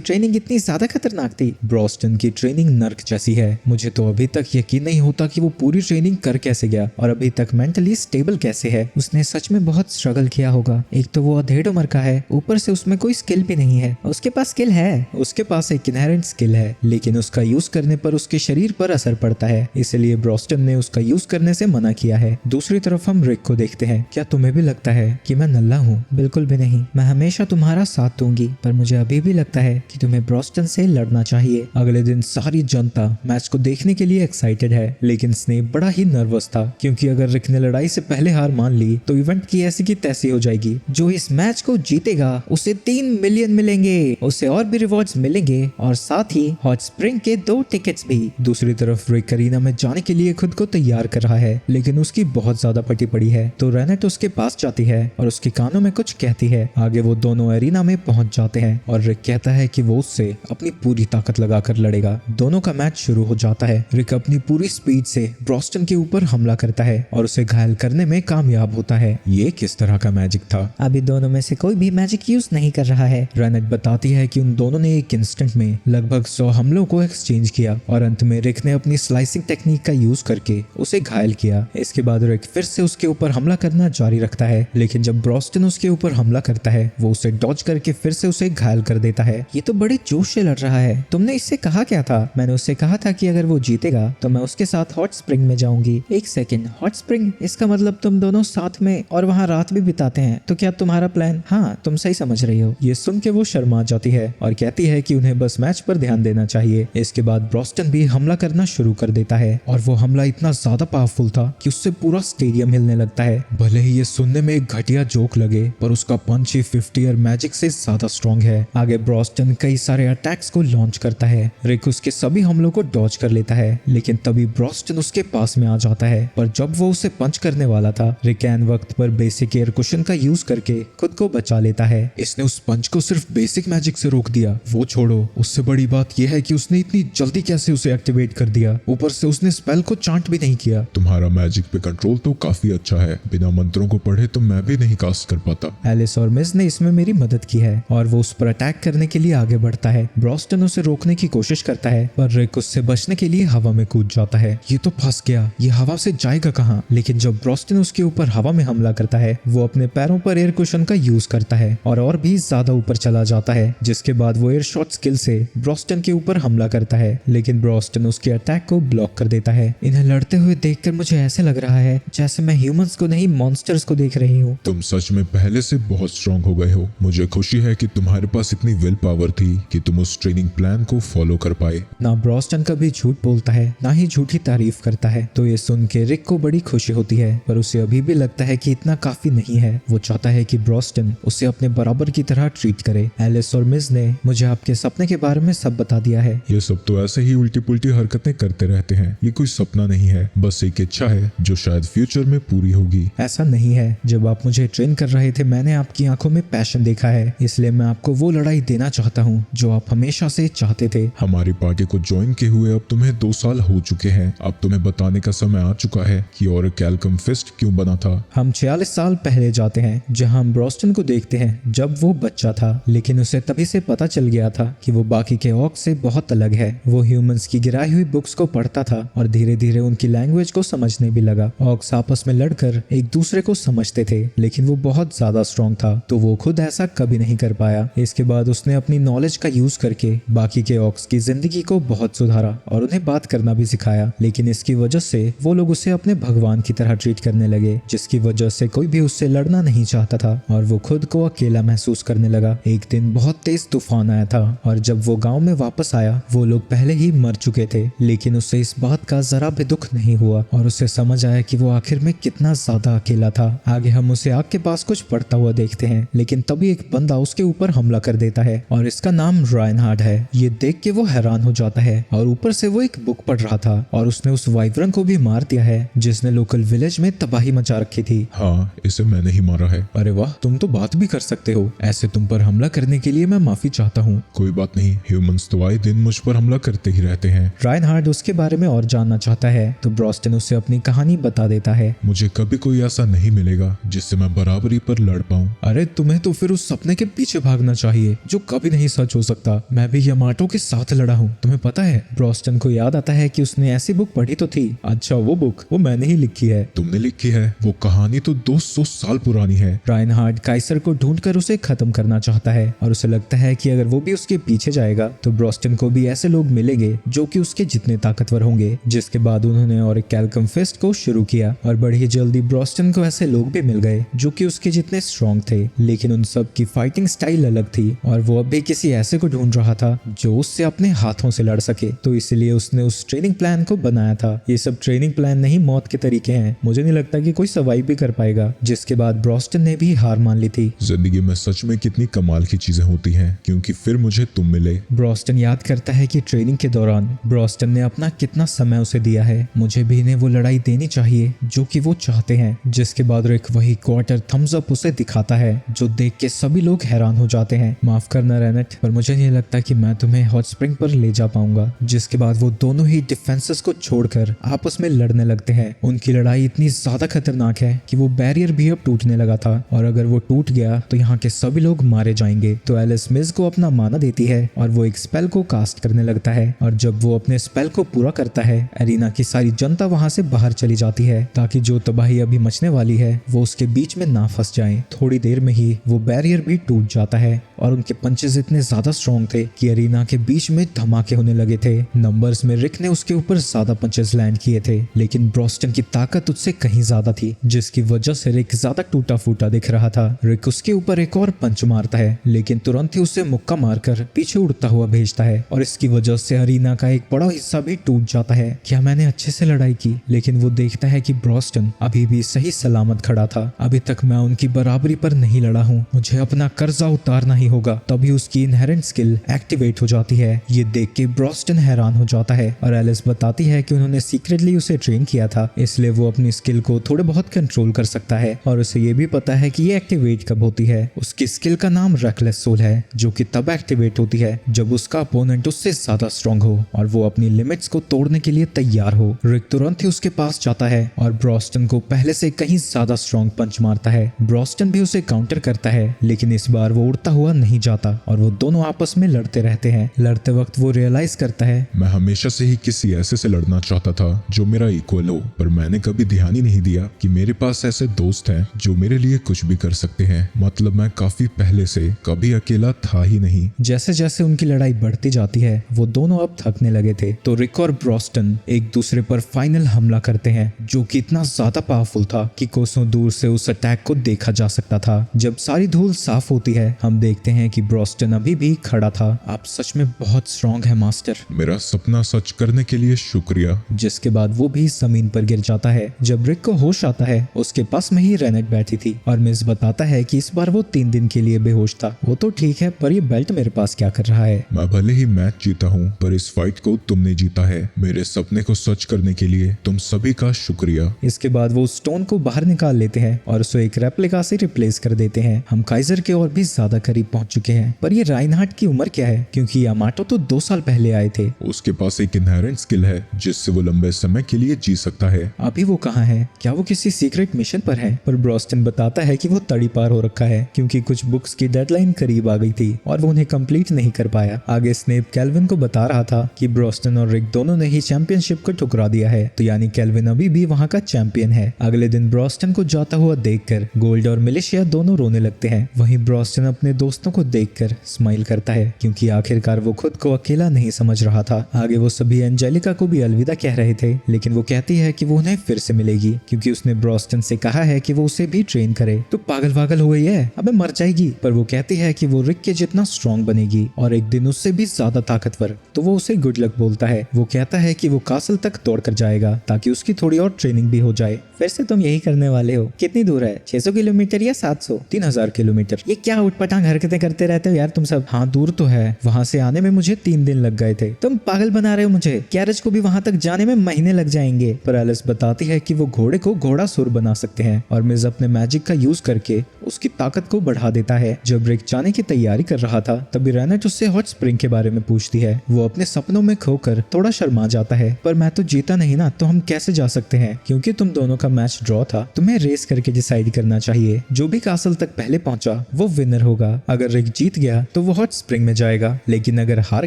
ट्रेनिंग इतनी ज्यादा खतरनाक थी? ब्रोस्टन की ट्रेनिंग नर्क जैसी है। मुझे तो अभी तक यकीन नहीं होता कि वो पूरी ट्रेनिंग कर कैसे गया और अभी तक मेंटली स्टेबल कैसे है। उसने सच में बहुत स्ट्रगल किया होगा। एक तो वो अधेड़ उम्र का है, ऊपर से उसमें कोई स्किल भी नहीं है। उसके पास स्किल है, उसके पास एक इनहेरेंट स्किल है, लेकिन उसका यूज करने पर उसके शरीर पर असर पड़ता है, इसलिए ब्रोस्टन ने उसका यूज करने से मना किया है। दूसरी तरफ हम रिक को देखते हैं। क्या तुम्हें भी लगता है कि मैं नल्ला हूँ? बिल्कुल भी नहीं, मैं हमेशा तुम्हारा साथ दूंगी, पर मुझे अभी भी लगता है कि तुम्हें ब्रोस्टन से लड़ना चाहिए। अगले दिन सारी जनता मैच को देखने के लिए एक्साइटेड है, लेकिन स्नेप बड़ा ही नर्वस था, क्योंकि अगर रिक ने लड़ाई से पहले हार मान ली तो इवेंट की ऐसी की तैसी हो जाएगी। जो इस मैच को जीतेगा उसे 3 मिलियन मिलेंगे, उसे और भी रिवॉर्ड्स मिलेंगे और साथ ही हॉट स्प्रिंग के 2 टिकट्स भी। दूसरी तरफ रिक करीना में जाने के लिए खुद को तैयार कर रहा है, लेकिन उसकी बहुत ज्यादा फटी पड़ी है, तो रेनेट उसके पास जाती है और उसके कानों में कुछ कहती है। आगे वो दोनों एरिना में पहुंच जाते हैं और रिक कहता है कि वो उससे अपनी पूरी ताकत लगाकर लड़ेगा। दोनों का मैच शुरू हो जाता है। रिक अपनी पूरी स्पीड से ब्रोस्टन के ऊपर हमला करता है और उसे घायल करने में कामयाब होता है। ये किस तरह का मैजिक था? अभी दोनों में से कोई भी मैजिक यूज नहीं कर रहा है। रेनेट बताती है कि उन दोनों ने एक इंस्टेंट में लगभग 100 हमलों को एक्सचेंज किया और अंत में रिक ने अपनी स्लाइसिंग टेक्निक का यूज करके उसे घायल किया। इसके बाद रिक फिर से उसके ऊपर हमला करना जारी रखता है, लेकिन जब ब्रॉस्टन उसके ऊपर हमला करता है वो उसे डॉज करके फिर से उसे घायल कर देता है। ये तो बड़े जोश से लड़ रहा है। तुमने इससे कहा क्या था? मैंने उससे कहा था कि अगर वो जीतेगा तो मैं उसके साथ हॉट स्प्रिंग में जाऊंगी। एक सेकंड, हॉट स्प्रिंग? इसका मतलब तुम दोनों साथ में और वहाँ रात भी बिताते हैं? तो क्या तुम्हारा प्लान? हाँ, तुम सही समझ रही हो। ये सुन के वो शर्मा जाती है और कहती है कि उन्हें बस मैच पर ध्यान देना चाहिए। इसके बाद ब्रॉस्टन भी हमला करना शुरू कर देता है और वो हमला इतना ज्यादा पावरफुल था कि उससे पूरा स्टेडियम हिलने लगता है। भले ही ये सुनने में एक घटिया जोक लगे, पर उसका पंच ही 50 ईयर मैजिक से ज्यादा स्ट्रॉन्ग है। आगे ब्रॉस्टन कई सारे अटैक्स को लॉन्च करता है। रिक उसके सभी हमलों को डॉज कर लेता है, लेकिन तभी ब्रॉस्टन उसके पास में आ जाता है। पर जब वो उसे पंच करने वाला था, रिक एन वक्त पर बेसिक एयर कुशन का यूज करके खुद को बचा लेता है। इसने उस पंच को सिर्फ बेसिक मैजिक से रोक दिया। वो छोड़ो, उससे बड़ी बात यह है कि उसने इतनी जल्दी कैसे उसे एक्टिवेट कर दिया। ऊपर से उसने स्पेल को चांट भी नहीं किया। तुम्हारा मैजिक पे कंट्रोल तो काफी अच्छा है, बिना मंत्रों को पढ़े तो मैं भी नहीं कास्ट कर पाता। एलिस और मिस ने इसमें मेरी मदद की है और वो उस पर अटैक करने के लिए आगे बढ़ता है। ब्रॉस्टन उसे रोकने की कोशिश करता है, पर रिक उससे बचने के लिए हवा में कूद जाता है। ये तो फंस गया, ये हवा से जाएगा कहाँ? लेकिन जब ब्रॉस्टन उसके ऊपर हवा में हमला करता है, वो अपने पैरों पर एयर कुशन का यूज करता है और भी ज्यादा ऊपर चला जाता है, जिसके बाद वो एयर शॉट स्किल से ब्रॉस्टन के ऊपर हमला करता है, लेकिन ब्रॉस्टन उसके अटैक को ब्लॉक कर देता है। इन्हें लड़ते हुए देखकर मुझे ऐसे लग रहा है जैसे मैं ह्यूमंस को नहीं मॉन्स्टर्स को देख रही हूँ। तुम सच में पहले से बहुत स्ट्रांग हो गए हो। मुझे खुशी है कि तुम्हारे पास इतनी विल पावर थी कि तुम उस ट्रेनिंग प्लान को फॉलो कर पाए। ना ब्रॉस्टन कभी झूठ बोलता है, ना ही झूठी तारीफ करता है। तो ये सुन के रिक को बड़ी खुशी होती है, पर उसे अभी भी लगता है कि इतना काफी नहीं है। वो चाहता है कि ब्रॉस्टन उसे अपने बराबर की तरह ट्रीट करे। एलिस और मिस ने मुझे आपके सपने के बारे में सब बता दिया है। ये सब तो ऐसे ही उल्टी पुल्टी हरकतें करते रहते हैं। ये कोई सपना नहीं है, बस एक इच्छा है जो शायद फ्यूचर में पूरी होगी। ऐसा नहीं है। जब आप मुझे ट्रेन कर रहे थे, मैंने आपकी आंखों में पैशन देखा है, इसलिए मैं आपको वो लड़ाई देना चाहता हूँ जो आप हमेशा से चाहते थे। हमारी पार्टी को ज्वाइन किए हुए अब तुम्हें 2 साल हो चुके हैं। अब तुम्हें बताने का समय आ चुका है कि ऑरिक एल्केम फिस्ट क्यों बना था। हम 46 साल पहले जाते हैं, जहां हम ब्रॉस्टन को देखते हैं जब वो बच्चा था, लेकिन उसे तभी से पता चल गया था कि वो बाकी के ऑक से बहुत अलग है। वो ह्यूमंस की गिराई हुई बुक्स को पढ़ता था और धीरे धीरे उनकी लैंग्वेज को समझने भी लगा। ऑक्स आपस में लड़कर एक दूसरे को समझते थे, लेकिन वो बहुत ज्यादा स्ट्रॉन्ग था, तो वो खुद ऐसा कभी नहीं कर पाया। इसके बाद उसने अपनी नॉलेज का यूज करके बाकी के ऑक्स की जिंदगी को बहुत सुधारा और उन्हें बात करना भी सिखाया, लेकिन इसकी वजह से वो लोग उसे अपने भगवान की तरह ट्रीट करने लगे, जिसकी वजह से कोई भी उससे लड़ना नहीं चाहता था और वो खुद को अकेला महसूस करने लगा। एक दिन बहुत तेज तूफान आया था और जब वो गांव में वापस आया, वो लोग पहले ही मर चुके थे, लेकिन उसे इस बात का जरा भी दुख नहीं हुआ और उसे समझ आया कि वो आखिर में कितना ज्यादा अकेला था। आगे हम उसे आग के पास कुछ पढ़ता हुआ देखते हैं, लेकिन तभी एक बंदा उसके ऊपर हमला कर देता है और इसका नाम रायनहार्ड है। ये देख के वो हैरान हो जाता है और ऊपर से वो एक बुक पढ़ रहा था और उसने उस वाइब्रन को भी मार दिया है जिसने लोकल विलेज में तबाही मचा रखी थी। हाँ, इसे मैंने ही मारा है। अरे वाह, तुम तो बात भी कर सकते हो। ऐसे तुम पर हमला करने के लिए मैं माफी चाहता हूँ। कोई बात नहीं, ह्यूमंस तो आए दिन मुझ पर हमला करते ही रहते हैं। रायनहार्ड उसके बारे में और जानना चाहता है, तो ब्रॉस्टन उसे अपनी कहानी बता देता है। मुझे कभी कोई ऐसा नहीं मिलेगा जिससे मैं बराबरी पर लड़ पाऊं। अरे तुम्हें तो फिर उस सपने के पीछे भागना चाहिए जो कभी नहीं सच हो सकता। मैं भी यामाटो के साथ लड़ा हूँ, तुम्हें पता है। ब्रॉस्टन को याद आता है कि उसने ऐसी बुक पढ़ी तो थी। अच्छा, वो बुक वो मैंने ही लिखी है। तुमने लिखी है? वो कहानी तो 200 साल पुरानी है। रायनहार्ड काइसर को ढूंढकर उसे खत्म करना चाहता है और उसे लगता है कि अगर वो भी उसके पीछे जाएगा तो ब्रॉस्टन को भी ऐसे लोग मिलेंगे जो कि उसके जितने ताकतवर होंगे। जिसके बाद उन्होंने ऑरिक एल्केम फिस्ट को शुरू किया और बड़ी ही जल्दी ब्रॉस्टन को ऐसे लोग भी मिल गए जो कि उसके जितने स्ट्रॉन्ग थे, लेकिन उन सब की फाइटिंग स्टाइल अलग थी और वो अब भी किसी ऐसे को ढूंढ रहा था जो उससे अपने हाथों से लड़ सके। तो इसलिए उसने उस ट्रेनिंग प्लान को बनाया था। ये सब ट्रेनिंग प्लान नहीं, मौत के तरीके हैं। मुझे नहीं लगता कि कोई सर्वाइव भी कर पाएगा। जिसके बाद ब्रॉस्टन ने भी हार मान ली थी। जिंदगी में सच में कितनी कमाल की चीजें होती हैं, क्योंकि फिर मुझे तुम मिले। ब्रॉस्टन याद करता है कि ट्रेनिंग के दौरान ब्रॉस्टन ने अपना कितना समय उसे दिया है। मुझे भी इन्हें वो लड़ाई देनी चाहिए जो कि वो चाहते हैं। जिसके बाद रिक वही क्वार्टर थम्स अप उसे दिखाता है जो देख के सभी लोग हैरान हो जाते हैं। माफ करना रेनेट, पर मुझे नहीं लगता कि मैं तुम्हें हॉट स्प्रिंग पर ले जा पाऊंगा। जिसके बाद वो दोनों ही डिफेंसेस को छोड़कर आपस में लड़ने लगते हैं। उनकी लड़ाई इतनी ज्यादा खतरनाक है कि वो बैरियर भी अब टूटने लगा था और अगर वो टूट गया तो यहाँ के सभी लोग मारे जाएंगे। तो एलिस मिस को अपना माना देती है है और वो एक स्पेल को कास्ट करने लगता है। और जब वो अपने स्पेल को पूरा करता है, एरिना की सारी जनता वहां से बाहर चली जाती है ताकि जो तबाही अभी मचने वाली है वो उसके बीच में ना फंस जाए। थोड़ी देर में ही वो बैरियर भी टूट जाता है और उनके पंचेस इतने ज्यादा स्ट्रॉन्ग थे कि एरिना के बीच में धमाके होने लगे थे। नंबर्स में रिक ने उसके ऊपर ज्यादा पंचेस लैंड किए थे, लेकिन ब्रॉस्टन की ताकत उससे कहीं ज्यादा थी, जिसकी वजह से रिक ज्यादा टूटा फूटा दिख रहा था। रिक उसके ऊपर एक और पंच मारता है, लेकिन तुरंत ही उसे मुक्का मारकर पीछे उड़ता हुआ भेजता है और इसकी वजह से एरिना का एक बड़ा हिस्सा भी टूट जाता है। क्या मैंने अच्छे से लड़ाई की? लेकिन वो देखता है कि ब्रॉस्टन अभी भी सही सलामत खड़ा था। अभी तक मैं उनकी बराबरी पर नहीं लड़ा हूँ, मुझे अपना कर्जा उतारना ही होगा। तभी उसकी इनहेरेंट स्किल एक्टिवेट हो जाती है। ये देख के ब्रॉस्टन हैरान हो जाता है और एलिस बताती है कि उन्होंने सीक्रेटली उसे ट्रेन किया था, इसलिए वो अपनी स्किल को थोड़े बहुत कंट्रोल कर सकता है और उसे ये भी पता है कि ये एक्टिवेट कब होती है। उसकी स्किल का नाम रेकलेस सोल है, जो कि तब एक्टिवेट होती है जब उसका अपोनेंट उससे ज्यादा स्ट्रॉन्ग हो और वो अपनी लिमिट्स को तोड़ने के लिए तैयार हो। रिक तुरंत ही उसके पास जाता है और ब्रॉस्टन को पहले से कहीं ज्यादा स्ट्रॉन्ग पंच मारता है। ब्रॉस्टन भी उसे काउंटर करता है, लेकिन इस बार वो उड़ता हुआ नहीं जाता और वो दोनों आपस में लड़ते रहते हैं। लड़ते वक्त वो रियलाइज करता है, मैं हमेशा से ही किसी ऐसे से लड़ना चाहता था जो मेरा इक्वल हो, पर मैंने कभी ध्यान ही नहीं दिया कि मेरे पास ऐसे दोस्त हैं जो मेरे लिए कुछ भी कर सकते हैं। मतलब मैं काफी पहले से कभी अकेला था ही नहीं। जैसे जैसे उनकी लड़ाई बढ़ती जाती है वो दोनों अब थकने लगे थे, तो रिक और ब्रॉस्टन एक दूसरे पर फाइनल हमला करते हैं, जो कि इतना ज्यादा पावरफुल था कि कोसों दूर से उस अटैक को देखा जा सकता था। जब सारी धूल साफ होती है, हम देखते हैं कि ब्रॉस्टन अभी भी खड़ा था। आप सच में बहुत स्ट्रॉन्ग है मास्टर। मेरा सपना सच करने के लिए शुक्रिया। जिसके बाद वो भी जमीन पर गिर जाता है। जब रिक को होश आता है, उसके पास में ही रेनेट बैठी थी और मिस बताता है कि इस बार वो 3 दिन के लिए बेहोश था। वो तो ठीक है, पर ये बेल्ट मेरे पास क्या कर रहा है? मैं भले ही मैच जीता हूँ, पर इस फाइट को तुमने जीता है। मेरे सपने को सच करने के लिए तुम सभी का शुक्रिया। इसके बाद वो स्टोन को बाहर निकाल लेते हैं और उसे एक रेप्लिका से रिप्लेस कर देते हैं। हम काइजर के और भी ज्यादा करीब पहुंच चुके हैं। पर ये राइनहार्ट की उम्र क्या है, क्योंकि यामाटो तो 2 साल पहले आए थे। उसके पास एक इनहेरेंट स्किल है जिससे वो लंबे समय के लिए जी सकता है। अभी वो कहाँ है? क्या वो किसी सीक्रेट मिशन पर है? पर ब्रॉस्टन बताता है कि वो तड़ी पार हो रखा है, क्योंकि कुछ बुक्स की डेडलाइन करीब आ गई थी और वो उन्हें कंप्लीट नहीं कर पाया। आगे स्नेप केल्विन को बता रहा था कि ब्रॉस्टन और रिक दोनों ने ही चैंपियनशिप को ठुकरा दिया है, तो यानी केल्विन अभी भी वहाँ का चैंपियन है। अगले दिन ब्रॉस्टन को जाता हुआ देखकर गोल्ड और मिलिशिया दोनों रोने लगते हैं। वहीं ब्रॉस्टन अपने दोस्तों को देखकर स्माइल करता है, क्योंकि आखिरकार वो खुद को अकेला नहीं समझ रहा था। आगे वो सभी एंजेलिका को भी अलविदा कह रहे थे, लेकिन वो कहती है कि वो उन्हें फिर से मिलेगी, क्योंकि उसने ब्रॉस्टन से कहा है कि वो उसे भी ट्रेन करे। तो पागल हो गई है, अबे मर जाएगी। पर वो कहती है कि वो रिक के जितना स्ट्रॉन्ग बनेगी और एक दिन उससे भी ज्यादा ताकतवर। तो वो उसे गुड लक बोलता है। वो कहता है कि वो कासल तक दौड़ कर जाएगा ताकि उसकी थोड़ी और ट्रेनिंग भी हो जाए। फिर से तुम यही करने वाले हो? कितनी दूर है, 600 किलोमीटर या 700? 3000 किलोमीटर। ये क्या उठपटांग हरकतें करते रहते हो यार तुम सब। हाँ दूर तो है, वहाँ से आने में मुझे 3 दिन लग गए थे। तुम पागल बना रहे हो मुझे। कैरेज को भी वहाँ तक जाने में महीने लग जाएंगे। पर एलिस बताती है कि वो घोड़े को घोड़ा सुर बना सकते हैं और मिस अपने मैजिक का यूज करके उसकी ताकत को बढ़ा देता है। जब रिक जाने की तैयारी कर रहा था, तभी रेनेट उससे हॉट स्प्रिंग के बारे में पूछती है। वो अपने सपनों में खोकर थोड़ा शर्मा जाता है। पर मैं तो जीता नहीं ना, तो हम कैसे जा सकते हैं? क्योंकि तुम दोनों का मैच ड्रॉ था, तुम्हें रेस करके डिसाइड करना चाहिए। जो भी कासल तक पहले पहुंचा वो विनर होगा। अगर रिक जीत गया तो वो हॉट स्प्रिंग में जाएगा, लेकिन अगर हार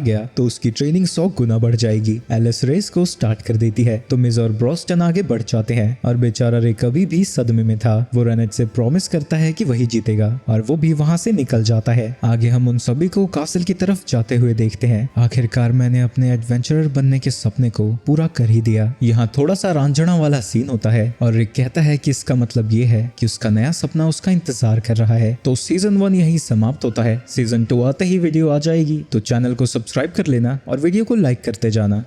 गया तो उसकी ट्रेनिंग 100 गुना बढ़ जाएगी। एलिस रेस को स्टार्ट कर देती है तो मिस और ब्रॉस्टन आगे बढ़ जाते हैं और बेचारा रिक अभी भी सदमे में था। वो रेनेट से प्रॉमिस करता है कि वही जीतेगा और वो भी वहां से निकल जाता है। आगे हम उन सभी को कासल की तरफ जाते हुए देखते हैं। आखिरकार मैंने अपने एडवेंचरर बनने के सपने को पूरा कर ही दिया। यहाँ थोड़ा सा रांझना वाला सीन होता है और रिक कहता है कि इसका मतलब ये है कि उसका नया सपना उसका इंतजार कर रहा है। तो सीजन 1 यही समाप्त होता है। सीजन 2 आते ही वीडियो आ जाएगी, तो चैनल को सब्सक्राइब कर लेना और वीडियो को लाइक करते जाना।